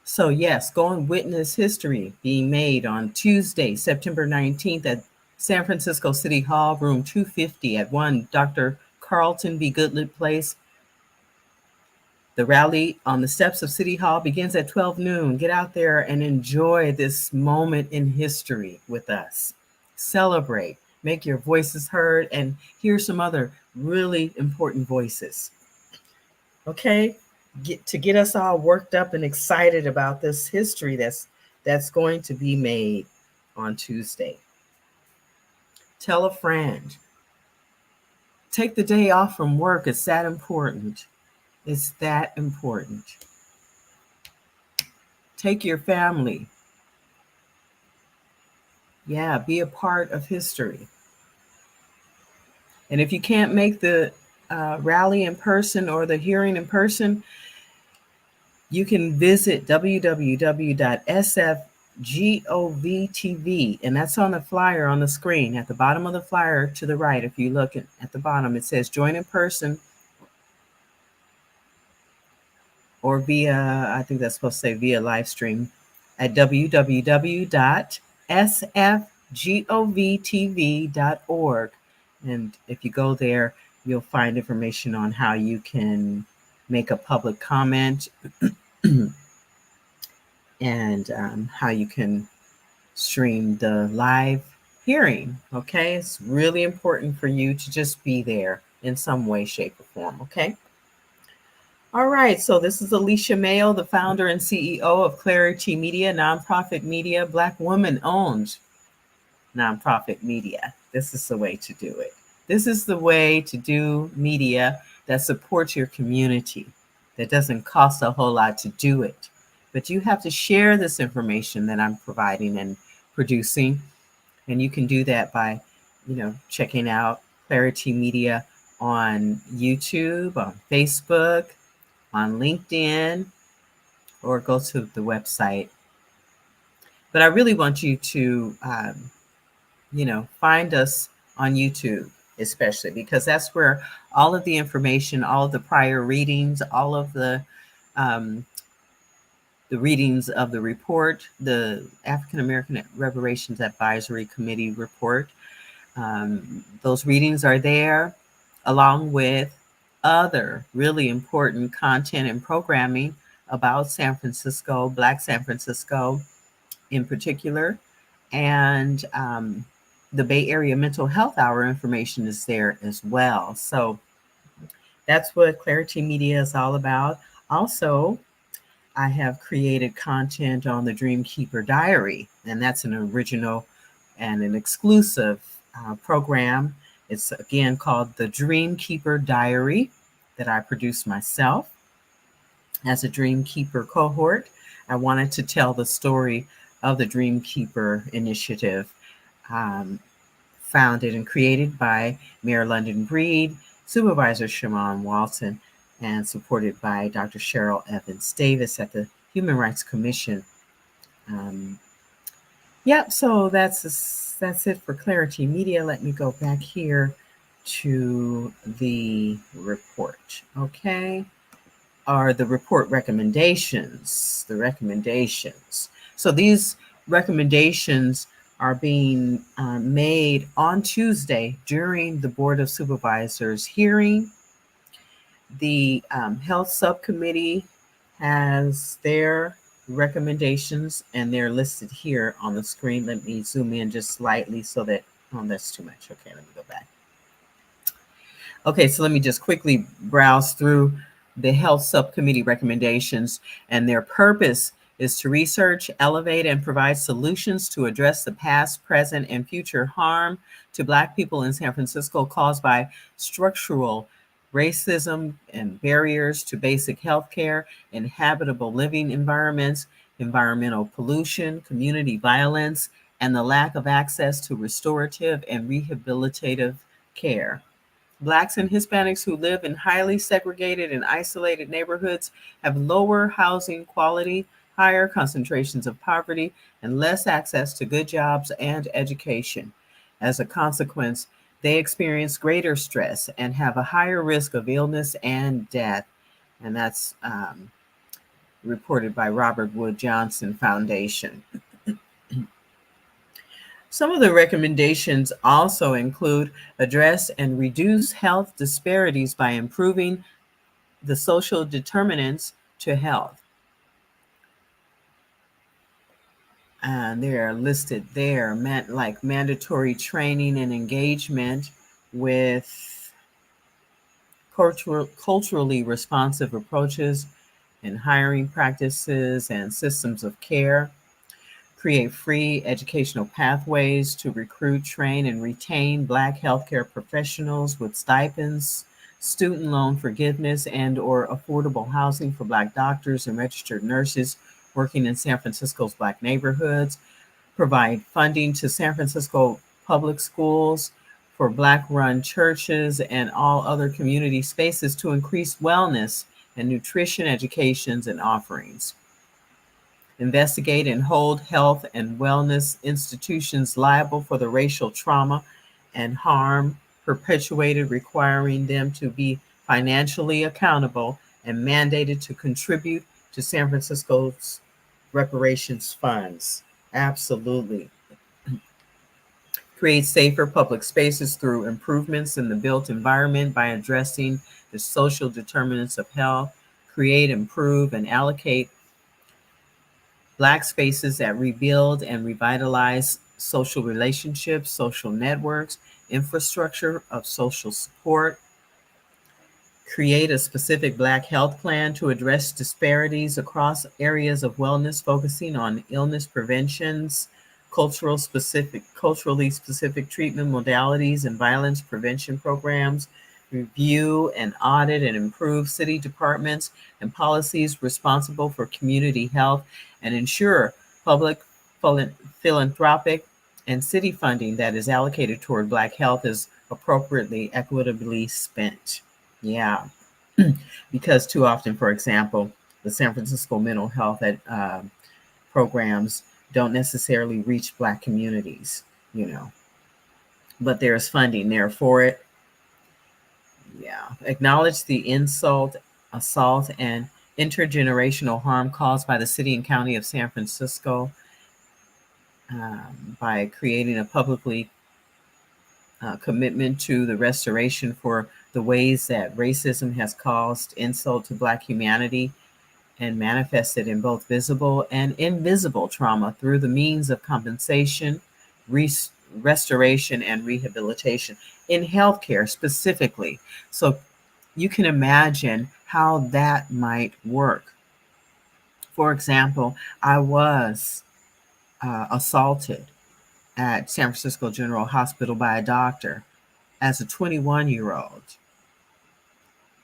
So yes, go and witness history being made on Tuesday, September 19th at San Francisco City Hall, room 250 at 1 Dr. Carlton B. Goodlett Place. The rally on the steps of City Hall begins at 12 noon. Get out there and enjoy this moment in history with us. Celebrate, make your voices heard, and hear some other really important voices. Okay? Get us all worked up and excited about this history that's going to be made on Tuesday. Tell a friend. Take the day off from work. It's that important. It's that important. Take your family. Yeah, be a part of history. And if you can't make the rally in person or the hearing in person, you can visit www.sfgovtv, and that's on the flyer on the screen. At the bottom of the flyer to the right, if you look at the bottom, it says join in person or via, I think that's supposed to say via live stream at www.sfgovtv.org. And if you go there, you'll find information on how you can make a public comment and how you can stream the live hearing. Okay, it's really important for you to just be there in some way, shape, or form. Okay. All right, so this is Alicia Mayo, the founder and CEO of Clarity Media, nonprofit media, Black woman-owned nonprofit media. This is the way to do it. This is the way to do media that supports your community, that doesn't cost a whole lot to do it. But you have to share this information that I'm providing and producing. And you can do that by, checking out Clarity Media on YouTube, on Facebook, on LinkedIn, or go to the website. But I really want you to, find us on YouTube, especially because that's where all of the information, all of the prior readings, all of the the readings of the report, the African American Reparations Advisory Committee report. Those readings are there, along with other really important content and programming about San Francisco, Black San Francisco in particular. And the Bay Area Mental Health Hour information is there as well. So that's what Clarity Media is all about. Also, I have created content on the Dreamkeeper Diary, and that's an original and an exclusive program. It's again called the Dreamkeeper Diary that I produce myself as a Dreamkeeper cohort. I wanted to tell the story of the Dreamkeeper initiative, founded and created by Mayor London Breed, Supervisor Shimon Walton, and supported by Dr. Cheryl Evans Davis at the Human Rights Commission. So that's it for Clarity Media. Let me go back here to the report, okay? Are the report recommendations, the recommendations. So these recommendations are being made on Tuesday during the Board of Supervisors hearing. The Health Subcommittee has their recommendations, and they're listed here on the screen. Let me zoom in just slightly so that, that's too much. Okay, let me go back. Okay, so let me just quickly browse through the Health Subcommittee recommendations, and their purpose is to research, elevate, and provide solutions to address the past, present, and future harm to Black people in San Francisco caused by structural racism and barriers to basic health care, inhabitable living environments, environmental pollution, community violence, and the lack of access to restorative and rehabilitative care. Blacks and Hispanics who live in highly segregated and isolated neighborhoods have lower housing quality, higher concentrations of poverty, and less access to good jobs and education. As a consequence, they experience greater stress and have a higher risk of illness and death. And that's reported by Robert Wood Johnson Foundation. Some of the recommendations also include address and reduce health disparities by improving the social determinants to health. And they are listed there, like mandatory training and engagement with culturally responsive approaches in hiring practices and systems of care. Create free educational pathways to recruit, train, and retain Black healthcare professionals with stipends, student loan forgiveness, and/or affordable housing for Black doctors and registered nurses working in San Francisco's Black neighborhoods. Provide funding to San Francisco public schools, for Black-run churches, and all other community spaces to increase wellness and nutrition educations and offerings. Investigate and hold health and wellness institutions liable for the racial trauma and harm perpetuated, requiring them to be financially accountable and mandated to contribute to San Francisco's reparations funds. Absolutely. Create safer public spaces through improvements in the built environment by addressing the social determinants of health. Create, improve, and allocate Black spaces that rebuild and revitalize social relationships, social networks, infrastructure of social support. Create a specific Black health plan to address disparities across areas of wellness, focusing on illness preventions, culturally specific treatment modalities, and violence prevention programs. Review and audit and improve city departments and policies responsible for community health, and ensure public philanthropic and city funding that is allocated toward Black health is appropriately, equitably spent. Yeah, because too often, for example, the San Francisco mental health programs don't necessarily reach Black communities, but there's funding there for it. Yeah. Acknowledge the insult, assault, and intergenerational harm caused by the city and county of San Francisco by creating a publicly commitment to the restoration for the ways that racism has caused insult to Black humanity and manifested in both visible and invisible trauma through the means of compensation, restoration, and rehabilitation in healthcare specifically. So you can imagine how that might work. For example, I was assaulted at San Francisco General Hospital by a doctor as a 21-year-old.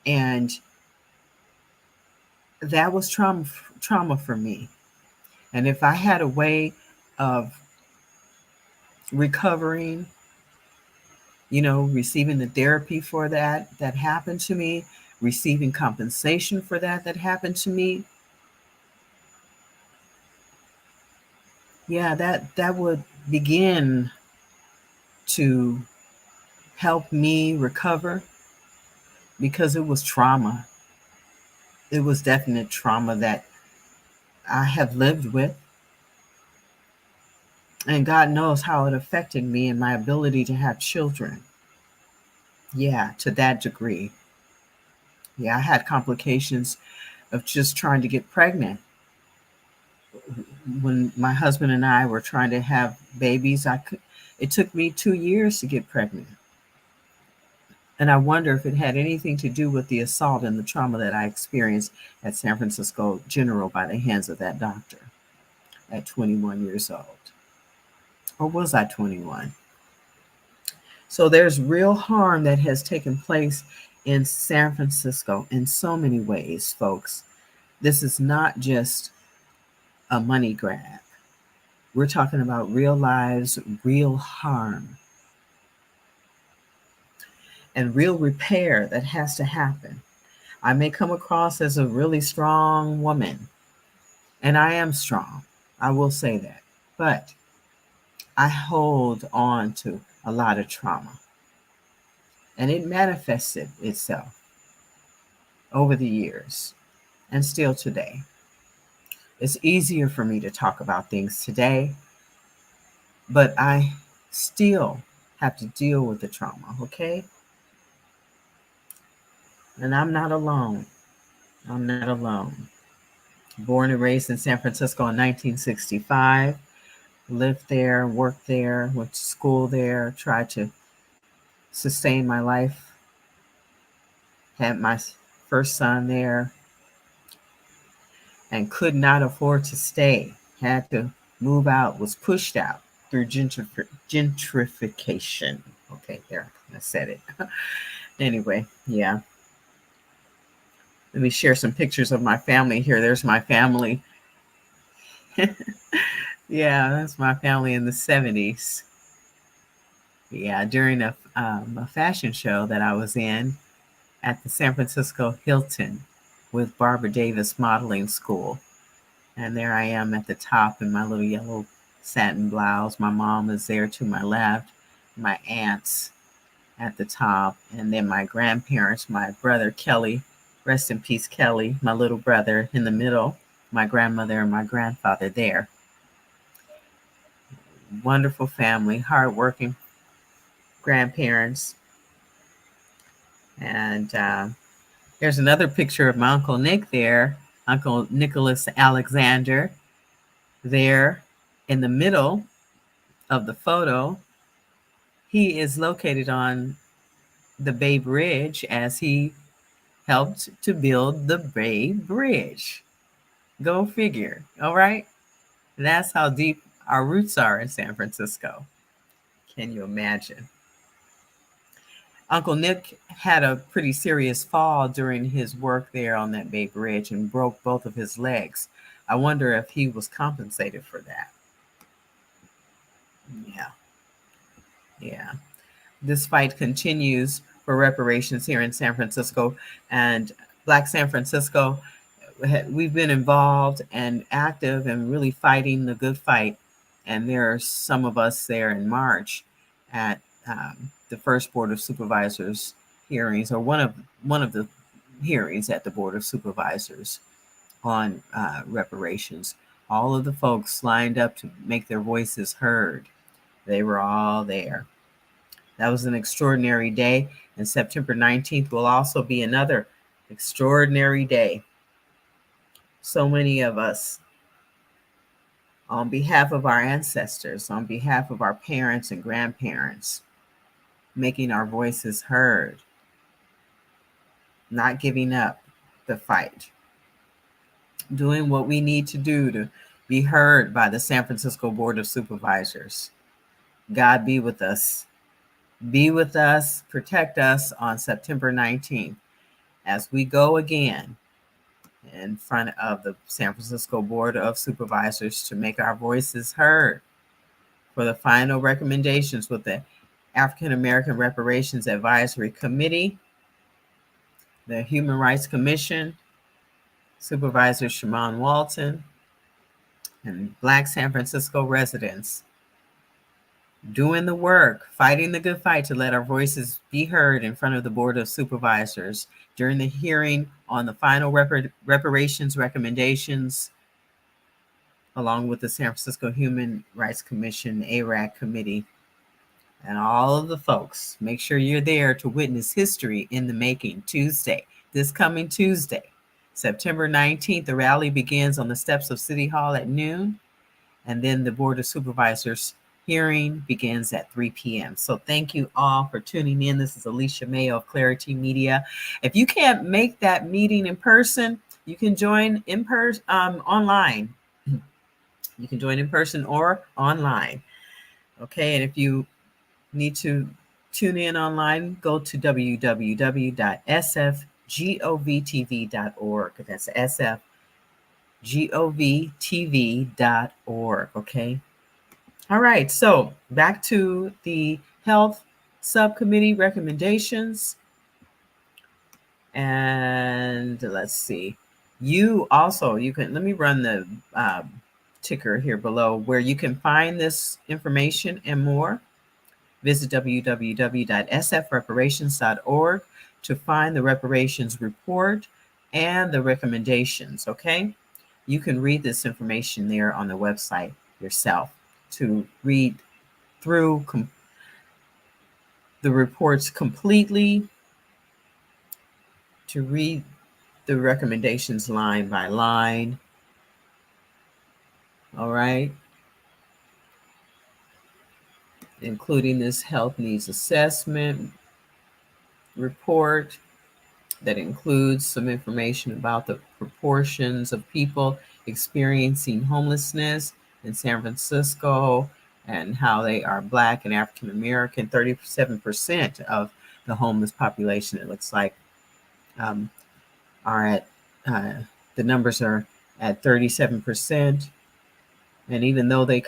And that was trauma for me. And if I had a way of recovering, receiving the therapy for that happened to me, receiving compensation for that happened to me, yeah, that would begin to help me recover, because it was trauma. It was definite trauma that I have lived with. And God knows how it affected me and my ability to have children. Yeah, to that degree. Yeah, I had complications of just trying to get pregnant. When my husband and I were trying to have babies, it took me 2 years to get pregnant. And I wonder if it had anything to do with the assault and the trauma that I experienced at San Francisco General by the hands of that doctor at 21 years old. Or was I 21? So there's real harm that has taken place in San Francisco in so many ways, folks. This is not just a money grab. We're talking about real lives, real harm, and real repair that has to happen. I may come across as a really strong woman, and I am strong. I will say that. But I hold on to a lot of trauma, and it manifested itself over the years and still today. It's easier for me to talk about things today, but I still have to deal with the trauma, okay? And I'm not alone. I'm not alone. Born and raised in San Francisco in 1965, lived there, worked there, went to school there, tried to sustain my life, had my first son there, and could not afford to stay, had to move out, was pushed out through gentrification. Okay, there, I said it. Anyway, yeah. Let me share some pictures of my family here. There's my family. Yeah, that's my family in the 70s. Yeah, during a fashion show that I was in at the San Francisco Hilton with Barbara Davis Modeling School. And there I am at the top in my little yellow satin blouse. My mom is there to my left, my aunts at the top, and then my grandparents, my brother Kelly, rest in peace Kelly, my little brother in the middle, my grandmother and my grandfather there. Wonderful family, hardworking grandparents. And there's another picture of my Uncle Nick there, Uncle Nicholas Alexander, there in the middle of the photo. He is located on the Bay Bridge as he helped to build the Bay Bridge. Go figure. All right. That's how deep our roots are in San Francisco. Can you imagine? Uncle Nick had a pretty serious fall during his work there on that Bay Bridge and broke both of his legs. I wonder if he was compensated for that. Yeah. This fight continues for reparations here in San Francisco, and Black San Francisco, we've been involved and active and really fighting the good fight. And there are some of us there in March at the first Board of Supervisors hearings, or one of the hearings at the Board of Supervisors. on reparations. All of the folks lined up to make their voices heard. They were all there. That was an extraordinary day, and September 19th will also be another extraordinary day. So many of us, on behalf of our ancestors, on behalf of our parents and grandparents, making our voices heard, not giving up the fight, doing what we need to do to be heard by the San Francisco Board of Supervisors. God be with us. Be with us, protect us on September 19th as we go again in front of the San Francisco Board of Supervisors to make our voices heard for the final recommendations with the African American Reparations Advisory Committee, the Human Rights Commission, Supervisor Shimon Walton, and Black San Francisco residents doing the work, fighting the good fight to let our voices be heard in front of the Board of Supervisors during the hearing on the final reparations recommendations, along with the San Francisco Human Rights Commission, ARAC committee, and all of the folks. Make sure you're there to witness history in the making Tuesday, this coming Tuesday, September 19th. The rally begins on the steps of City Hall at noon, and then the Board of Supervisors hearing begins at 3 p.m. So thank you all for tuning in. This is Alicia Mayo of Clarity Media. If you can't make that meeting in person, you can join in person online. You can join in person or online. Okay, and if you need to tune in online, go to www.sfgovtv.org. That's sfgovtv.org. Okay. All right, so back to the health subcommittee recommendations. And let's see. You can, let me run the ticker here below where you can find this information and more. Visit www.sfreparations.org to find the reparations report and the recommendations, okay? You can read this information there on the website yourself to read through the reports completely, to read the recommendations line by line. All right. Including this health needs assessment report that includes some information about the proportions of people experiencing homelessness in San Francisco and how they are Black and African American. 37% of the homeless population, it looks like, are at, the numbers are at 37%. And even though they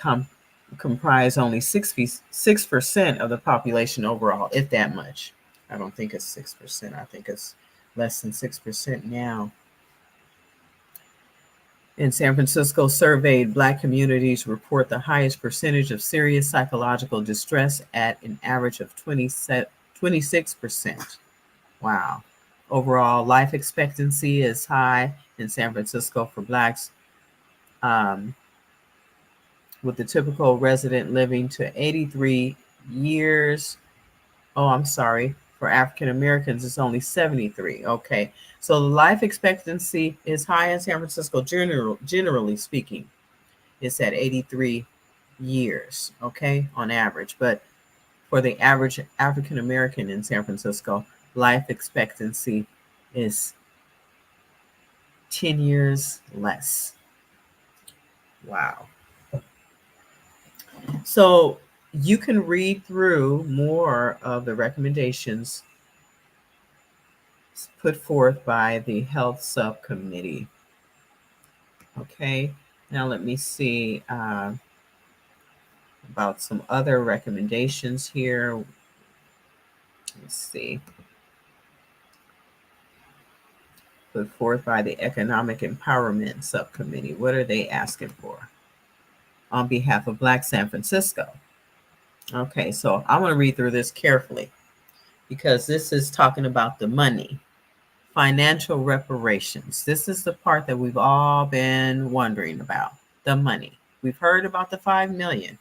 comprise only 6% of the population overall, if that much. I don't think it's 6%. I think it's less than 6% now. In San Francisco, surveyed Black communities report the highest percentage of serious psychological distress at an average of 26%. Wow. Overall, life expectancy is high in San Francisco for Blacks, with the typical resident living to 83 years. Oh, I'm sorry. For African Americans, it's only 73. Okay. So the life expectancy is high in San Francisco, generally speaking. It's at 83 years, okay, on average. But for the average African American in San Francisco, life expectancy is 10 years less. Wow. So you can read through more of the recommendations put forth by the health subcommittee. Okay, now let me see about some other recommendations here. Let's see. Put forth by the Economic Empowerment Subcommittee. What are they asking for on behalf of Black San Francisco? Okay, so I want to read through this carefully because this is talking about the money Financial reparations. This is the part that we've all been wondering about. The money. We've heard about the 5 million.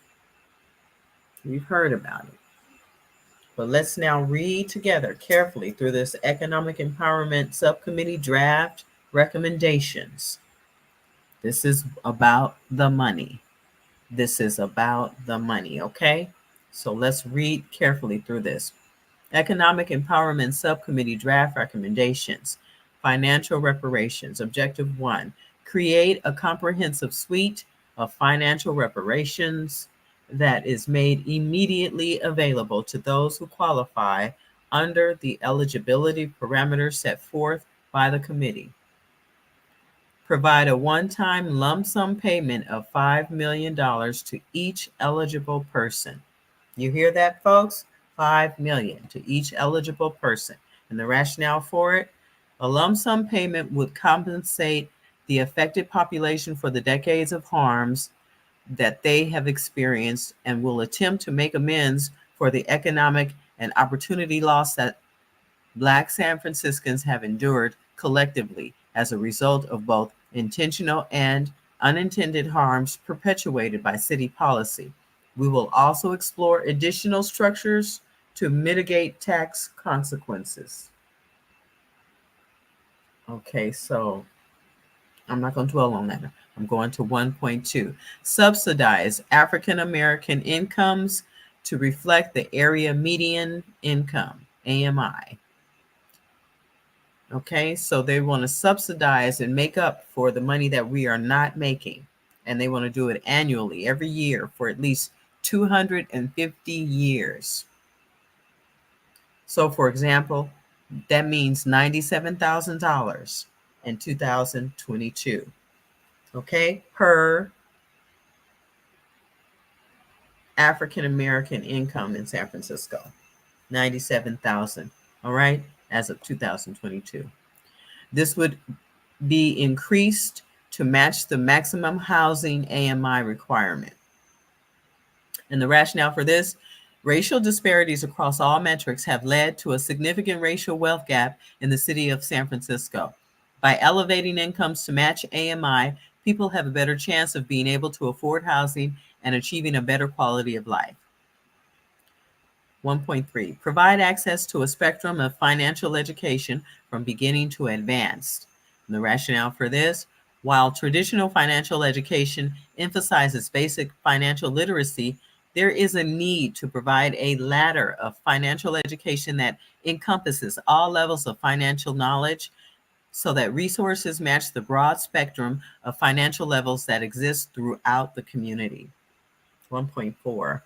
We've heard about it. But let's now read together carefully through this Economic Empowerment Subcommittee draft recommendations. This is about the money. This is about the money, okay? So let's read carefully through this. Economic Empowerment Subcommittee draft recommendations. Financial reparations. Objective 1, create a comprehensive suite of financial reparations that is made immediately available to those who qualify under the eligibility parameters set forth by the committee. Provide a one-time lump sum payment of $5 million to each eligible person. You hear that, folks? 5 million to each eligible person. And the rationale for it, a lump sum payment would compensate the affected population for the decades of harms that they have experienced and will attempt to make amends for the economic and opportunity loss that Black San Franciscans have endured collectively as a result of both intentional and unintended harms perpetuated by city policy. We will also explore additional structures to mitigate tax consequences. Okay, so I'm not going to dwell on that. I'm going to 1.2. Subsidize African American incomes to reflect the area median income, AMI. Okay, so they want to subsidize and make up for the money that we are not making. And they want to do it annually, every year, for at least 250 years. So, for example, that means $97,000 in 2022. Okay, per African American income in San Francisco, 97,000. All right, as of 2022. This would be increased to match the maximum housing AMI requirement. And the rationale for this, racial disparities across all metrics have led to a significant racial wealth gap in the city of San Francisco. By elevating incomes to match AMI, people have a better chance of being able to afford housing and achieving a better quality of life. 1.3, provide access to a spectrum of financial education from beginning to advanced. And the rationale for this, while traditional financial education emphasizes basic financial literacy, there is a need to provide a ladder of financial education that encompasses all levels of financial knowledge so that resources match the broad spectrum of financial levels that exist throughout the community. 1.4,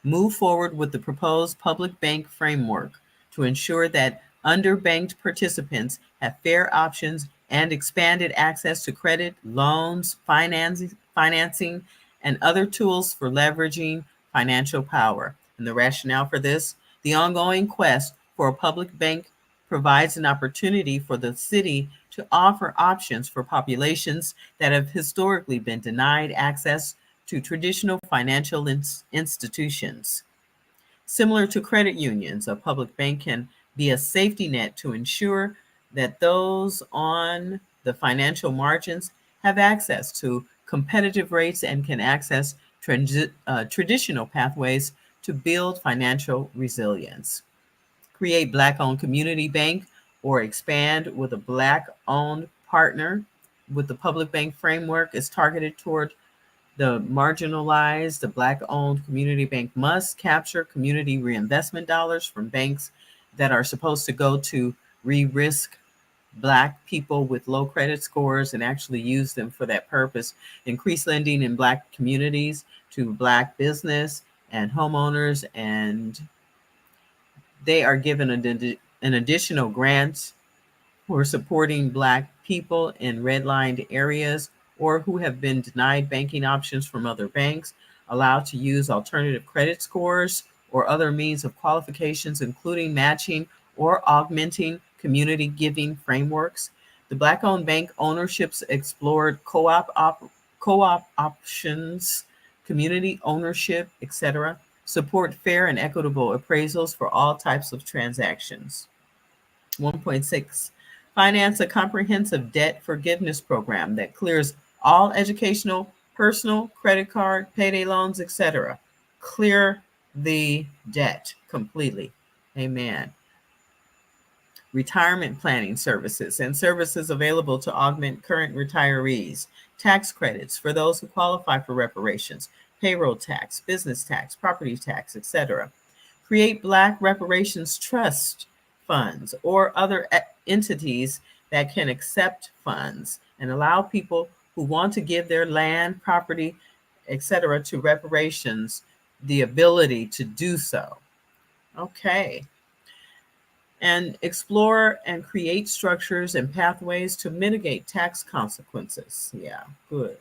move forward with the proposed public bank framework to ensure that underbanked participants have fair options and expanded access to credit, loans, financing, and other tools for leveraging financial power. And the rationale for this, the ongoing quest for a public bank provides an opportunity for the city to offer options for populations that have historically been denied access to traditional financial institutions. Similar to credit unions, a public bank can be a safety net to ensure that those on the financial margins have access to competitive rates and can access traditional pathways to build financial resilience. Create Black-owned community bank or expand with a Black-owned partner with the public bank framework is targeted toward the marginalized. The Black-owned community bank must capture community reinvestment dollars from banks that are supposed to go to re-risk Black people with low credit scores and actually use them for that purpose. Increase lending in Black communities to Black business and homeowners, and they are given an additional grant for supporting Black people in redlined areas or who have been denied banking options from other banks, allowed to use alternative credit scores or other means of qualifications, including matching or augmenting community giving frameworks. The Black-owned bank ownerships explored co-op options, community ownership, etc. Support fair and equitable appraisals for all types of transactions. 1.6, finance a comprehensive debt forgiveness program that clears all educational, personal, credit card, payday loans, etc. Clear the debt completely. Amen. Retirement planning services and services available to augment current retirees, tax credits for those who qualify for reparations, payroll tax, business tax, property tax, etc. Create Black reparations trust funds or other entities that can accept funds and allow people who want to give their land, property, etc. to reparations the ability to do so. Okay. And explore and create structures and pathways to mitigate tax consequences. Yeah, good.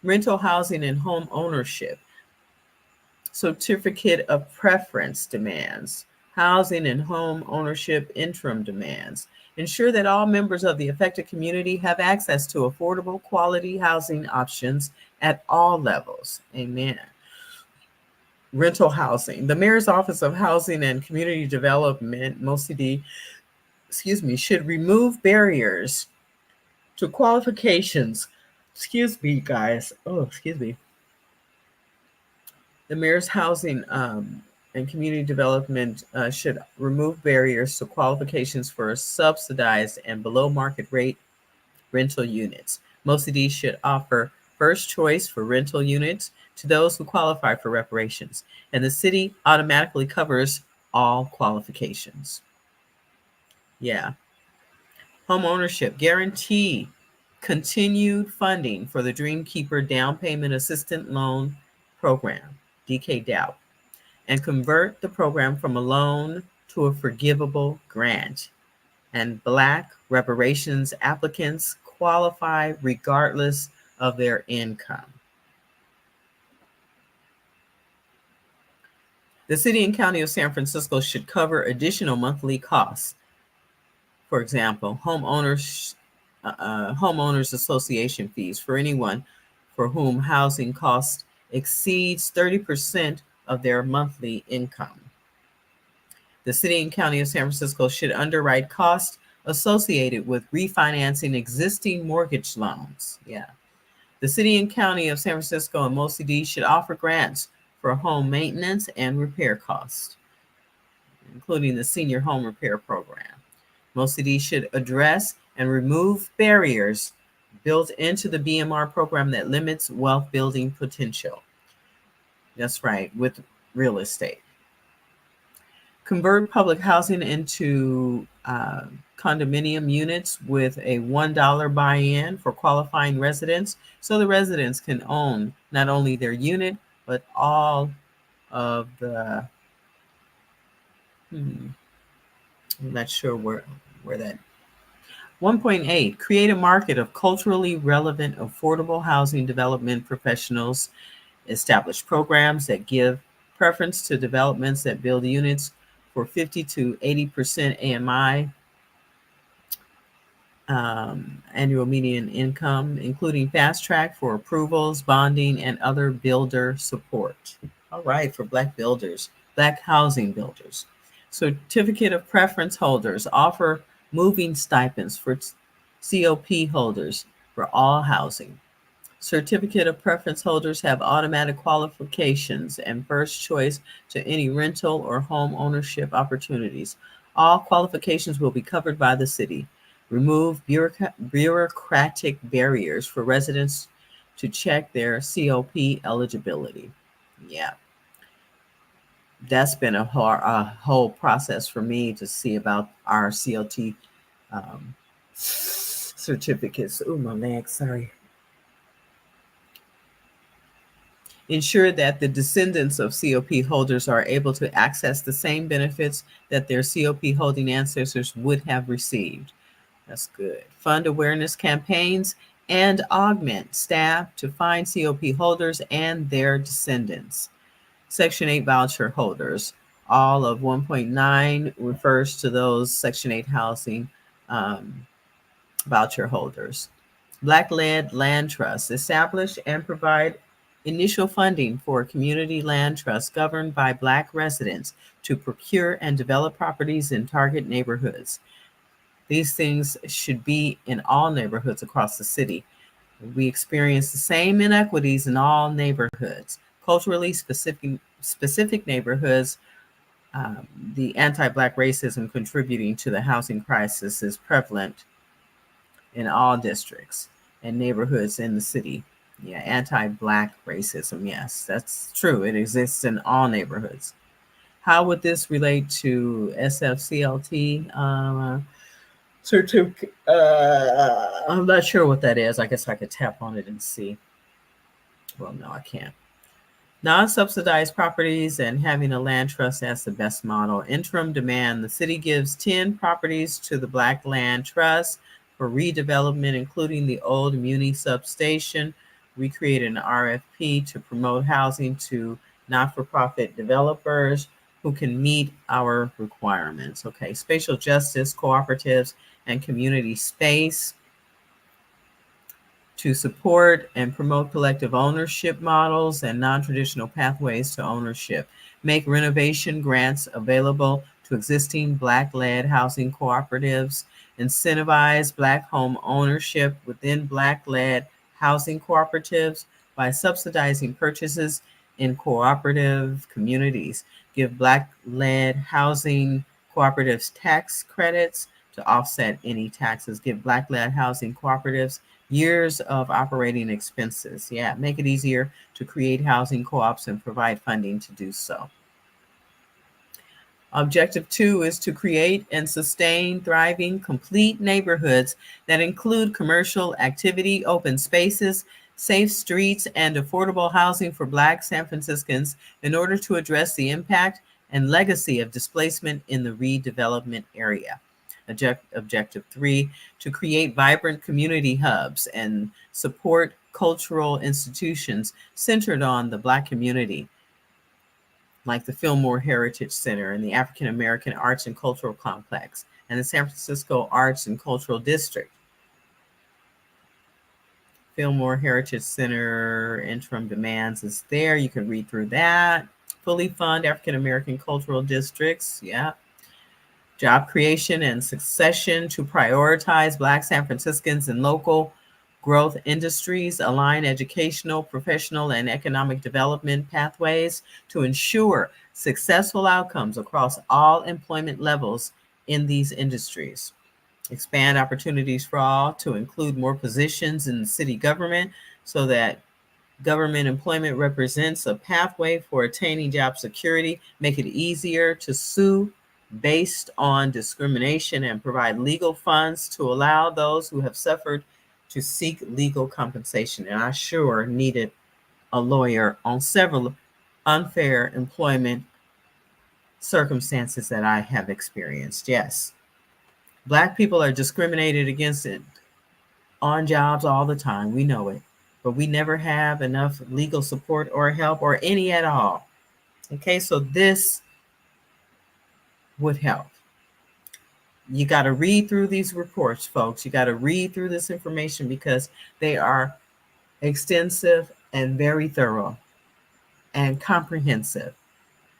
Rental housing and home ownership. Certificate of preference demands. Housing and home ownership interim demands. Ensure that all members of the affected community have access to affordable quality housing options at all levels. Amen. Rental housing. The Mayor's Office of Housing and Community Development, MOCD, should remove barriers to qualifications. Excuse me, guys. Oh, excuse me. The Mayor's Housing and Community Development should remove barriers to qualifications for subsidized and below market rate rental units. Most of these should offer first choice for rental units to those who qualify for reparations, and the city automatically covers all qualifications. Yeah. Home ownership, guarantee continued funding for the Dreamkeeper Down Payment Assistance Loan Program, DK-DOUP, and convert the program from a loan to a forgivable grant. And Black reparations applicants qualify regardless of their income. The City and County of San Francisco should cover additional monthly costs. For example, homeowners association fees for anyone for whom housing cost exceeds 30% of their monthly income. The City and County of San Francisco should underwrite costs associated with refinancing existing mortgage loans. Yeah. The City and County of San Francisco and MOCD should offer grants for home maintenance and repair costs, including the Senior Home Repair Program. MOCD should address and remove barriers built into the BMR program that limits wealth building potential. That's right, with real estate. Convert public housing into condominium units with a $1 buy-in for qualifying residents, so the residents can own not only their unit, but all of the, I'm not sure where that. 1.8, create a market of culturally relevant, affordable housing development professionals, establish programs that give preference to developments that build units for 50 to 80% AMI, annual median income, including fast track for approvals, bonding, and other builder support. All right, for Black builders, Black housing builders. Certificate of preference holders offer moving stipends for COP holders for all housing. Certificate of preference holders have automatic qualifications and first choice to any rental or home ownership opportunities. All qualifications will be covered by the city. Remove bureaucratic barriers for residents to check their COP eligibility. Yeah. That's been a whole process for me to see about our COT certificates. Oh, my leg, sorry. Ensure that the descendants of COP holders are able to access the same benefits that their COP holding ancestors would have received. That's good. Fund awareness campaigns and augment staff to find COP holders and their descendants. Section 8 voucher holders. All of 1.9 refers to those Section 8 housing voucher holders. Black-led land trusts. Establish and provide initial funding for community land trusts governed by Black residents to procure and develop properties in target neighborhoods. These things should be in all neighborhoods across the city. We experience the same inequities in all neighborhoods. Culturally specific neighborhoods, the anti-Black racism contributing to the housing crisis is prevalent in all districts and neighborhoods in the city. Yeah, anti-Black racism. Yes, that's true. It exists in all neighborhoods. How would this relate to SFCLT? Certificate. I'm not sure what that is. I guess I could tap on it and see. Well, no, I can't. Non-subsidized properties and having a land trust as the best model. Interim demand. The city gives 10 properties to the Black Land Trust for redevelopment, including the old Muni substation. We created an RFP to promote housing to not-for-profit developers who can meet our requirements. Okay, spatial justice, cooperatives, and community space to support and promote collective ownership models and non-traditional pathways to ownership, make renovation grants available to existing Black-led housing cooperatives, incentivize Black home ownership within Black-led housing cooperatives by subsidizing purchases in cooperative communities, give Black-led housing cooperatives tax credits to offset any taxes, give Black-led housing cooperatives years of operating expenses. Yeah, make it easier to create housing co-ops and provide funding to do so. Objective 2 is to create and sustain thriving, complete neighborhoods that include commercial activity, open spaces, safe streets, and affordable housing for Black San Franciscans in order to address the impact and legacy of displacement in the redevelopment area. Objective 3, to create vibrant community hubs and support cultural institutions centered on the Black community, like the Fillmore Heritage Center and the African American Arts and Cultural Complex and the San Francisco Arts and Cultural District. Fillmore Heritage Center interim demands is there. You can read through that. Fully fund African American cultural districts. Yeah. Job creation and succession to prioritize Black San Franciscans in local growth industries, align educational, professional, and economic development pathways to ensure successful outcomes across all employment levels in these industries. Expand opportunities for all to include more positions in the city government so that government employment represents a pathway for attaining job security, make it easier to sue based on discrimination, and provide legal funds to allow those who have suffered to seek legal compensation. And I sure needed a lawyer on several unfair employment circumstances that I have experienced. Yes, Black people are discriminated against it on jobs all the time. We know it, but we never have enough legal support or help or any at all. Okay, so this would help. You got to read through these reports, folks. You got to read through this information because they are extensive and very thorough and comprehensive.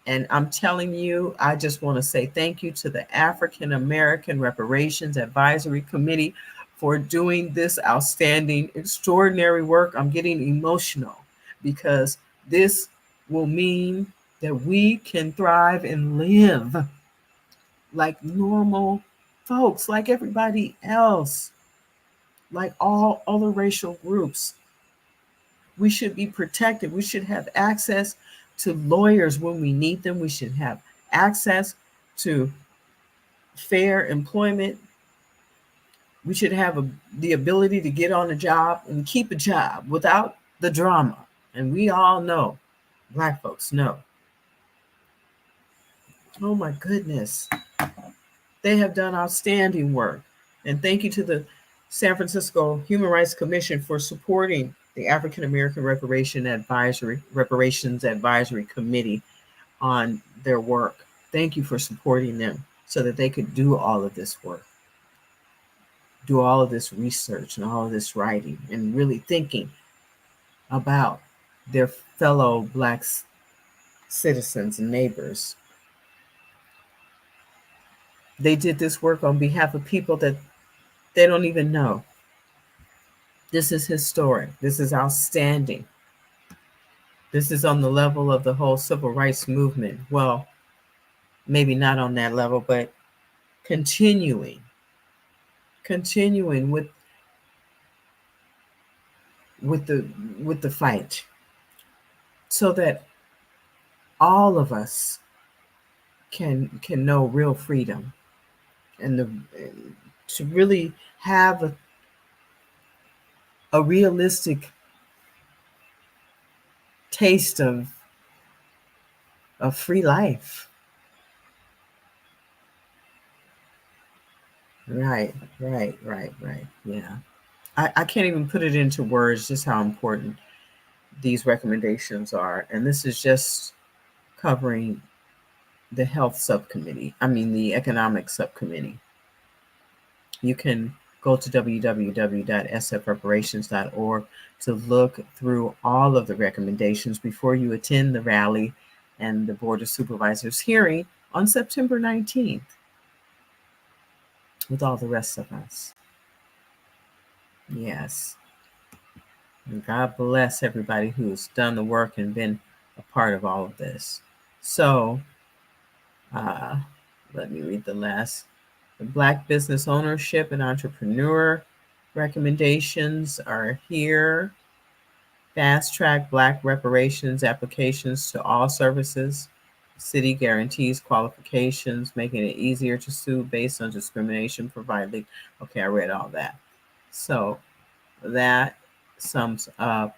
And I'm telling you, I just want to say thank you to the African American Reparations Advisory Committee for doing this outstanding, extraordinary work. I'm getting emotional because this will mean that we can thrive and live like normal folks, like everybody else, like all other racial groups. We should be protected. We should have access to lawyers when we need them. We should have access to fair employment. We should have the ability to get on a job and keep a job without the drama. And we all know, Black folks know. Oh my goodness. They have done outstanding work. And thank you to the San Francisco Human Rights Commission for supporting the African American Reparations Advisory Committee on their work. Thank you for supporting them so that they could do all of this work, do all of this research and all of this writing and really thinking about their fellow Black citizens and neighbors. They did this work on behalf of people that they don't even know. This is historic. This is outstanding. This is on the level of the whole civil rights movement. Well, maybe not on that level, but continuing, continuing with the with the fight, so that all of us can know real freedom, and to really have a realistic taste of free life. Right, right. Yeah. I can't even put it into words just how important these recommendations are. And this is just covering the health subcommittee, I mean, the economic subcommittee. You can go to www.sfreparations.org to look through all of the recommendations before you attend the rally and the Board of Supervisors hearing on September 19th with all the rest of us. Yes. And God bless everybody who's done the work and been a part of all of this. So, let me read the last. The Black business ownership and entrepreneur recommendations are here. Fast track Black reparations applications to all services. City guarantees qualifications, making it easier to sue based on discrimination provided. Okay, I read all that. So that sums up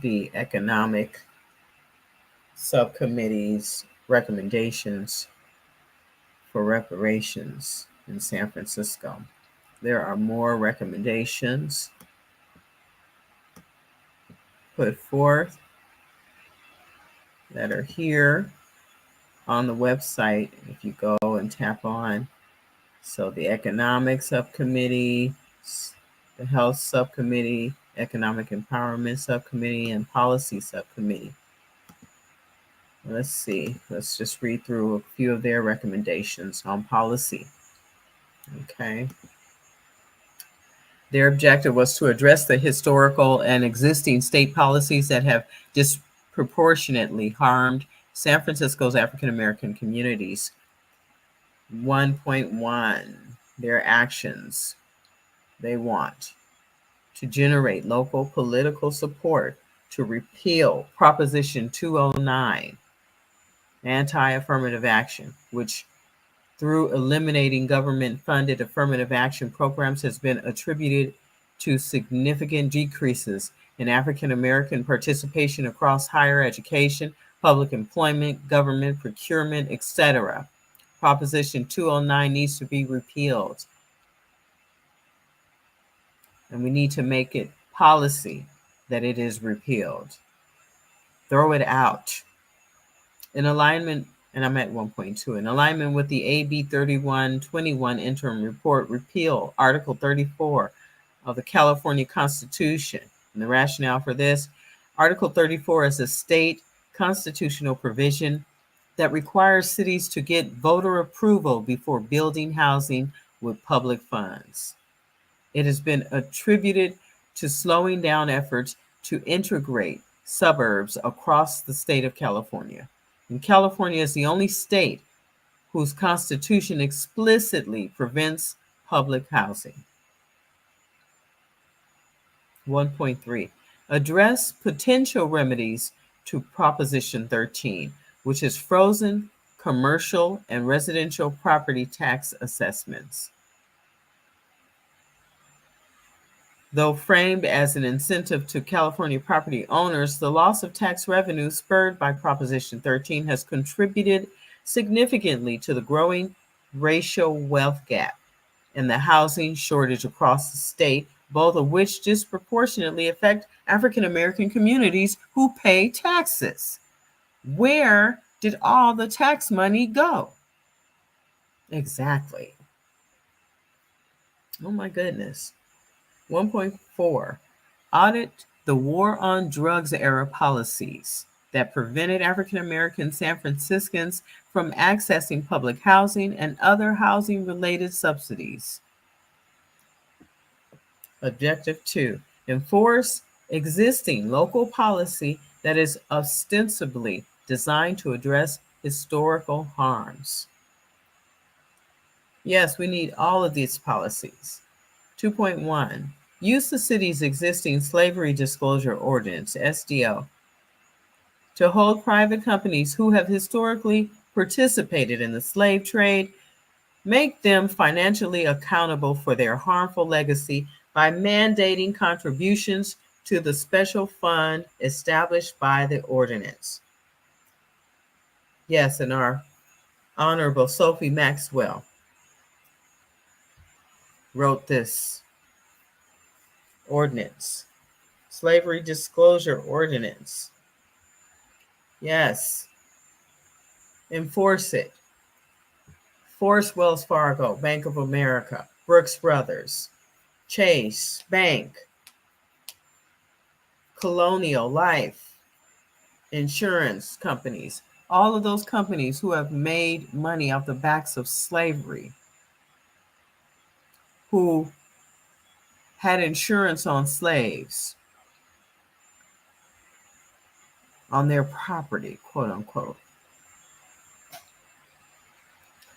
the economic subcommittee's recommendations for reparations in San Francisco. There are more recommendations put forth that are here on the website if you go and tap on. So the economic subcommittee, the health subcommittee, economic empowerment subcommittee, and policy subcommittee. Let's see. Let's just read through a few of their recommendations on policy. Okay. Their objective was to address the historical and existing state policies that have disproportionately harmed San Francisco's African American communities. 1.1, their actions. They want to generate local political support to repeal Proposition 209, anti-affirmative action, which through eliminating government-funded affirmative action programs has been attributed to significant decreases in African American participation across higher education, public employment, government procurement, etc. Proposition 209 needs to be repealed. And we need to make it policy that it is repealed. Throw it out. In alignment, and I'm at 1.2, in alignment with the AB 3121 interim report, repeal Article 34 of the California Constitution. And the rationale for this, Article 34 is a state constitutional provision that requires cities to get voter approval before building housing with public funds. It has been attributed to slowing down efforts to integrate suburbs across the state of California. And California is the only state whose constitution explicitly prevents public housing. 1.3, address potential remedies to Proposition 13, which has frozen commercial and residential property tax assessments. Though framed as an incentive to California property owners, the loss of tax revenue spurred by Proposition 13 has contributed significantly to the growing racial wealth gap and the housing shortage across the state, both of which disproportionately affect African American communities who pay taxes. Where did all the tax money go? Exactly. Oh my goodness. 1.4, audit the war on drugs era policies that prevented African American San Franciscans from accessing public housing and other housing related subsidies. Objective 2, enforce existing local policy that is ostensibly designed to address historical harms. Yes, we need all of these policies. 2.1, use the city's existing slavery disclosure ordinance, SDO, to hold private companies who have historically participated in the slave trade, make them financially accountable for their harmful legacy by mandating contributions to the special fund established by the ordinance. Yes, and our Honorable Sophie Maxwell wrote this ordinance, Slavery Disclosure Ordinance. Yes, enforce it. Force Wells Fargo, Bank of America, Brooks Brothers, Chase Bank, Colonial Life, insurance companies, all of those companies who have made money off the backs of slavery, who had insurance on slaves, on their property, quote unquote.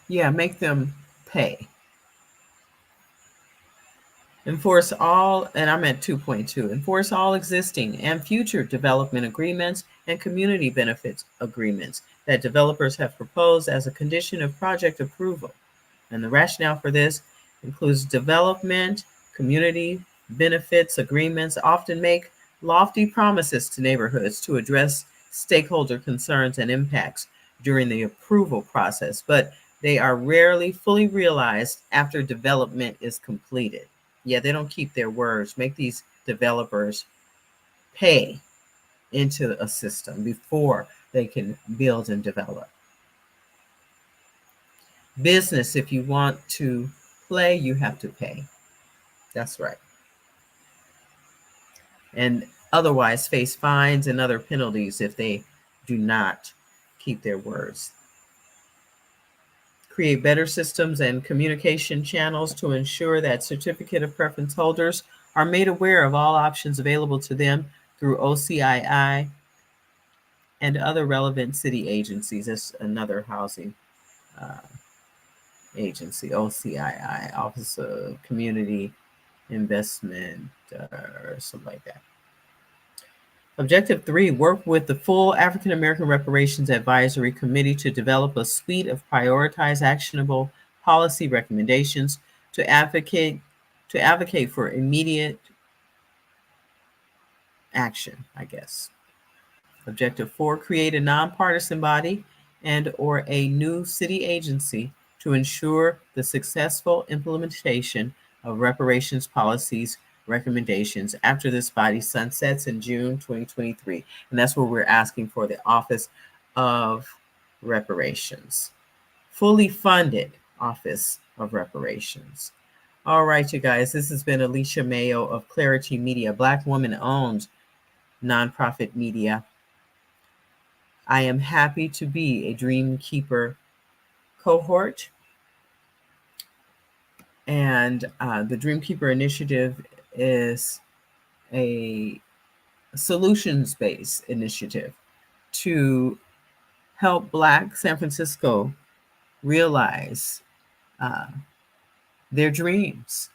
Yeah, make them pay. Enforce all, and I'm at 2.2, enforce all existing and future development agreements and community benefits agreements that developers have proposed as a condition of project approval. And the rationale for this includes development, community benefits agreements often make lofty promises to neighborhoods to address stakeholder concerns and impacts during the approval process, but they are rarely fully realized after development is completed. Yeah, they don't keep their words. Make these developers pay into a system before they can build and develop. Business, if you want to play, you have to pay. That's right. And otherwise face fines and other penalties if they do not keep their words. Create better systems and communication channels to ensure that certificate of preference holders are made aware of all options available to them through OCII and other relevant city agencies. That's another housing agency, OCII, Office of Community Investment, or something like that. Objective 3, work with the full African American Reparations Advisory Committee to develop a suite of prioritized actionable policy recommendations to advocate for immediate action, I guess. Objective 4, create a nonpartisan body and or a new city agency to ensure the successful implementation of reparations policies recommendations after this body sunsets in June 2023. And that's where we're asking for the Office of Reparations. Fully funded Office of Reparations. All right, you guys, this has been Alicia Mayo of Clarity Media, Black woman-owned nonprofit media. I am happy to be a Dream Keeper cohort. And the Dream Keeper Initiative is a solutions-based initiative to help Black San Francisco realize their dreams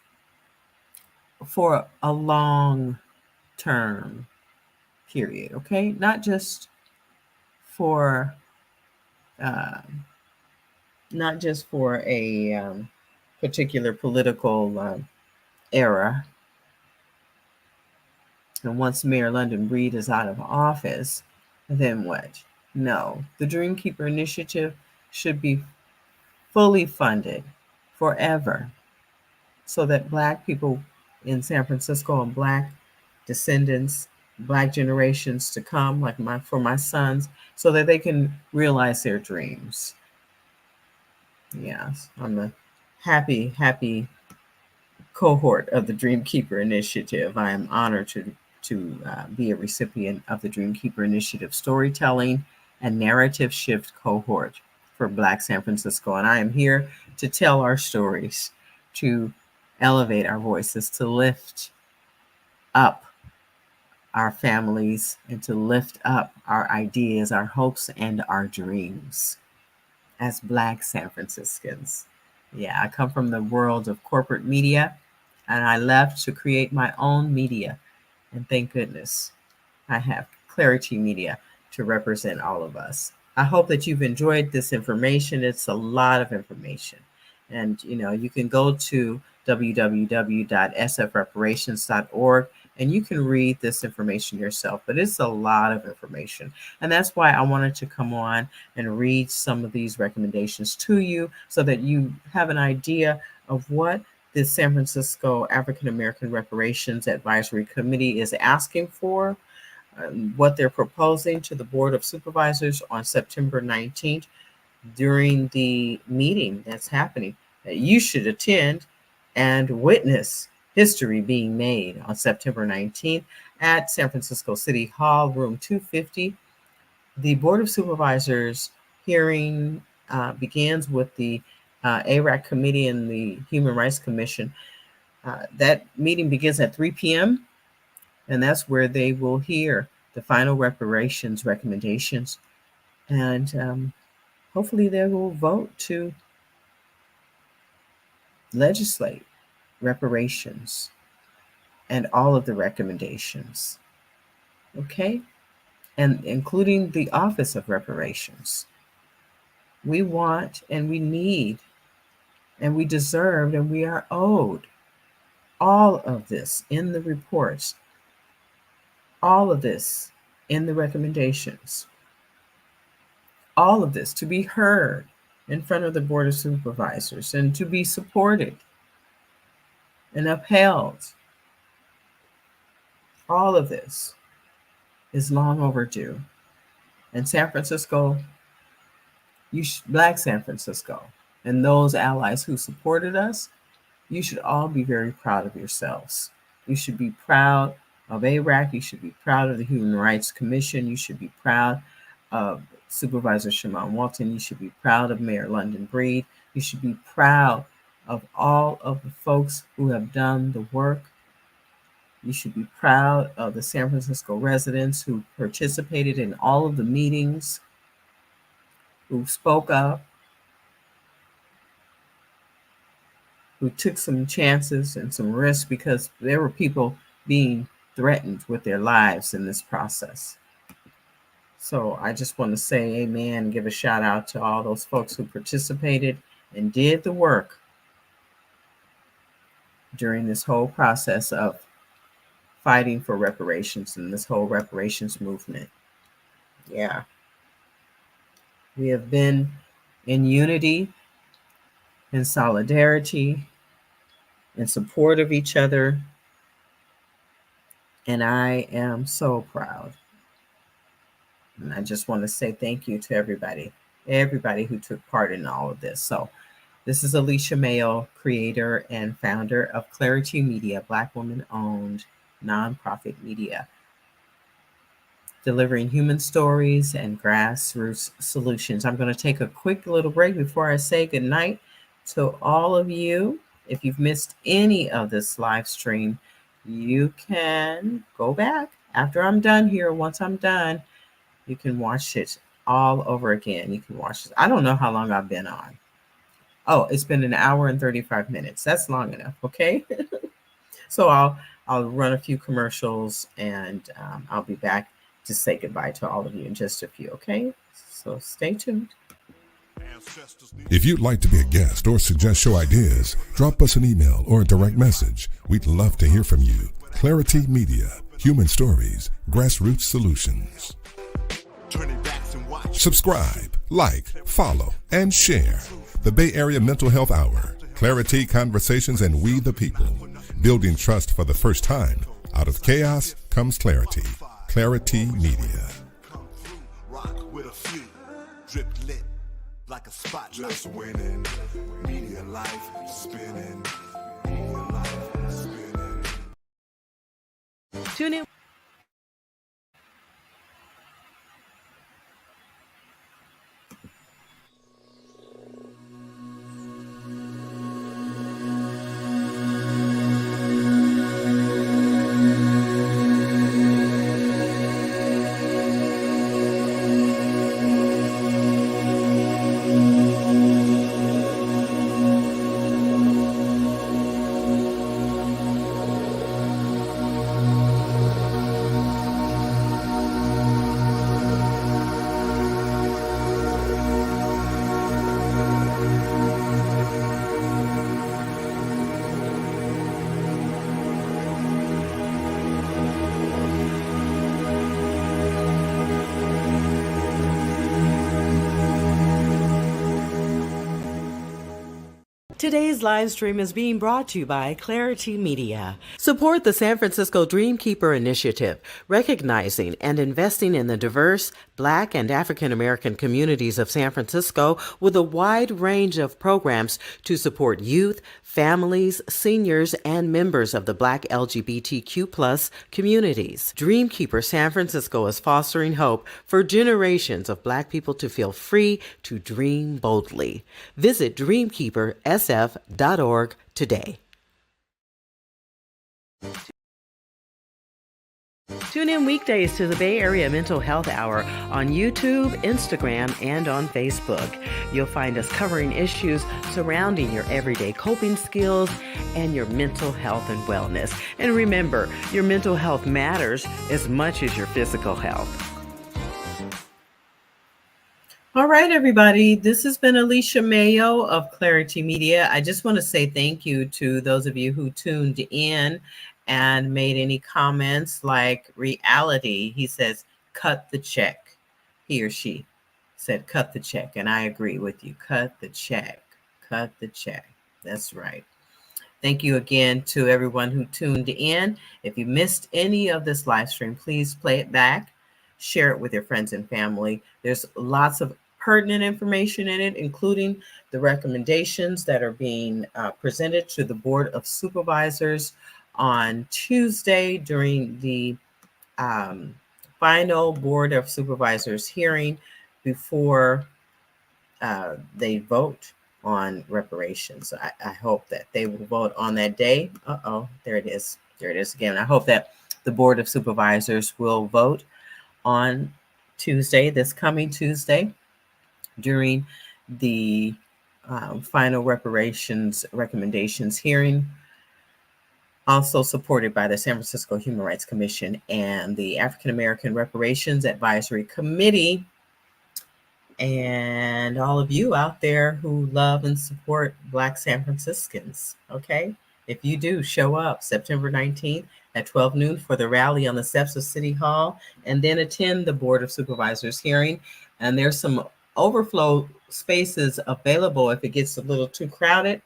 for a long-term period, okay? Not just for a particular political era. And once Mayor London Breed is out of office, then what? No, the Dreamkeeper Initiative should be fully funded forever so that Black people in San Francisco and Black descendants, Black generations to come, like for my sons, so that they can realize their dreams. Yes, I'm a happy cohort of the Dreamkeeper Initiative. I am honored to be a recipient of the Dreamkeeper Initiative Storytelling and Narrative Shift cohort for Black San Francisco. And I am here to tell our stories, to elevate our voices, to lift up our families, and to lift up our ideas, our hopes, and our dreams as Black San Franciscans. Yeah, I come from the world of corporate media, and I left to create my own media. And thank goodness I have Clarity Media to represent all of us. I hope that you've enjoyed this information. It's a lot of information. And, you can go to www.sfreparations.org and you can read this information yourself, but it's a lot of information. And that's why I wanted to come on and read some of these recommendations to you so that you have an idea of what the San Francisco African American Reparations Advisory Committee is asking for, what they're proposing to the Board of Supervisors on September 19th during the meeting that's happening. You should attend and witness history being made on September 19th at San Francisco City Hall, room 250. The Board of Supervisors hearing begins with the ARAC Committee and the Human Rights Commission. That meeting begins at 3 p.m., and that's where they will hear the final reparations recommendations. And hopefully they will vote to legislate reparations and all of the recommendations, okay? And including the Office of Reparations. We want and we need and we deserve and we are owed all of this in the reports, all of this in the recommendations, all of this to be heard in front of the Board of Supervisors and to be supported and upheld. All of this is long overdue. And San Francisco, Black San Francisco, and those allies who supported us, you should all be very proud of yourselves. You should be proud of ARAC. You should be proud of the Human Rights Commission. You should be proud of Supervisor Shimon Walton. You should be proud of Mayor London Breed. You should be proud of all of the folks who have done the work. You should be proud of the San Francisco residents who participated in all of the meetings, who spoke up, who took some chances and some risks because there were people being threatened with their lives in this process. So I just want to say amen and give a shout out to all those folks who participated and did the work during this whole process of fighting for reparations and this whole reparations movement. Yeah. We have been in unity, in solidarity, in support of each other. And I am so proud. And I just want to say thank you to everybody who took part in all of this. So this is Alicia Mayo, creator and founder of Clarity Media, Black woman-owned nonprofit media, delivering human stories and grassroots solutions. I'm going to take a quick little break before I say goodnight to all of you. If you've missed any of this live stream, you can go back after I'm done here. Once I'm done, you can watch it all over again. You can watch it. I don't know how long I've been on. Oh, it's been an hour and 35 minutes. That's long enough, okay? So I'll run a few commercials and I'll be back to say goodbye to all of you in just a few, okay? So stay tuned. If you'd like to be a guest or suggest show ideas, drop us an email or a direct message. We'd love to hear from you. Clarity Media, human stories, grassroots solutions. Subscribe, like, follow, and share. The Bay Area Mental Health Hour, Clarity Conversations, and We the People. Building trust for the first time. Out of chaos comes clarity. Clarity Media. Like a spot, just winning. Media life spinning. Media life spinning. Tune in. Today's live stream is being brought to you by Clarity Media. Support the San Francisco Dreamkeeper Initiative, recognizing and investing in the diverse Black and African American communities of San Francisco with a wide range of programs to support youth, families, seniors, and members of the Black LGBTQ+ communities. Dreamkeeper San Francisco is fostering hope for generations of Black people to feel free to dream boldly. Visit dreamkeepersf.org today. Tune in weekdays to the Bay Area Mental Health Hour on YouTube, Instagram, and on Facebook. You'll find us covering issues surrounding your everyday coping skills and your mental health and wellness. And remember, your mental health matters as much as your physical health. All right, everybody. This has been Alicia Mayo of Clarity Media. I just want to say thank you to those of you who tuned in and made any comments like Reality. He says, cut the check. He or she said, cut the check. And I agree with you. Cut the check. Cut the check. That's right. Thank you again to everyone who tuned in. If you missed any of this live stream, please play it back. Share it with your friends and family. There's lots of pertinent information in it, including the recommendations that are being presented to the Board of Supervisors on Tuesday during the final Board of Supervisors hearing before they vote on reparations. I hope that they will vote on that day. There it is. There it is again. I hope that the Board of Supervisors will vote on Tuesday, this coming Tuesday, during the final reparations recommendations hearing, also supported by the San Francisco Human Rights Commission and the African American Reparations Advisory Committee, and all of you out there who love and support Black San Franciscans. Okay, if you do, show up September 19th at 12 noon for the rally on the steps of City Hall, and then attend the Board of Supervisors hearing. And there's some overflow spaces available if it gets a little too crowded.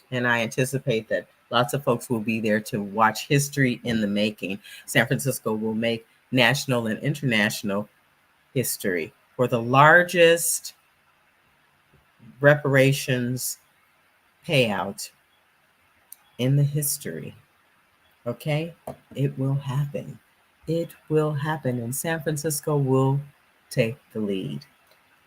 And I anticipate that lots of folks will be there to watch history in the making. San Francisco will make national and international history for the largest reparations payout in the history. Okay, it will happen. It will happen, and San Francisco will take the lead.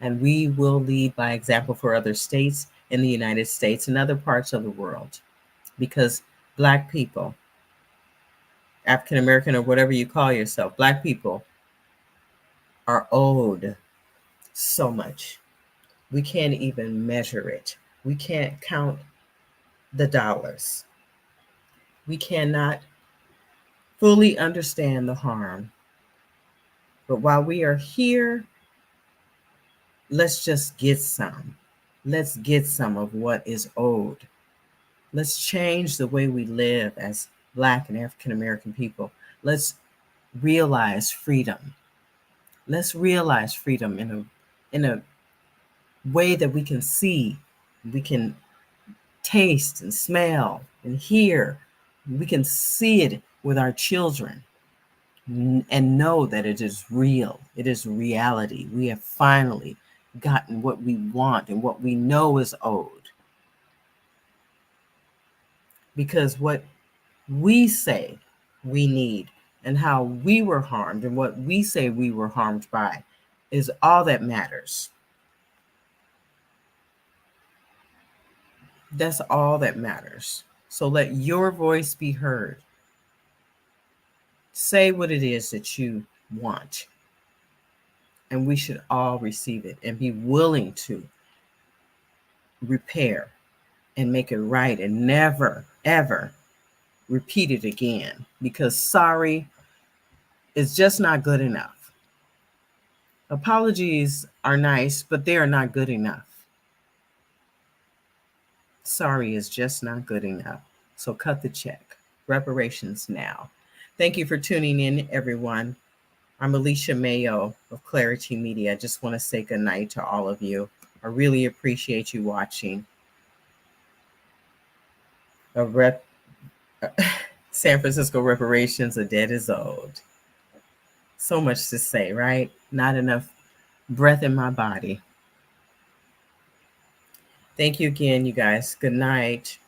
And we will lead by example for other states in the United States and other parts of the world, because Black people, African American or whatever you call yourself, Black people are owed so much. We can't even measure it. We can't count the dollars. We cannot fully understand the harm. But while we are here, let's just get some. Let's get some of what is owed. Let's change the way we live as Black and African American people. Let's realize freedom. Let's realize freedom in a way that we can see, we can taste and smell and hear. We can see it with our children and know that it is real. It is reality. We have finally gotten what we want and what we know is owed. Because what we say we need and how we were harmed and what we say we were harmed by is all that matters. That's all that matters. So let your voice be heard. Say what it is that you want. And we should all receive it and be willing to repair and make it right and never, ever repeat it again, because sorry is just not good enough. Apologies are nice, but they are not good enough. Sorry is just not good enough. So cut the check. Reparations now. Thank you for tuning in, everyone. I'm Alicia Mayo of Clarity Media. I just want to say good night to all of you. I really appreciate you watching. A rep, San Francisco reparations, a debt is owed. So much to say, right? Not enough breath in my body. Thank you again, you guys. Good night.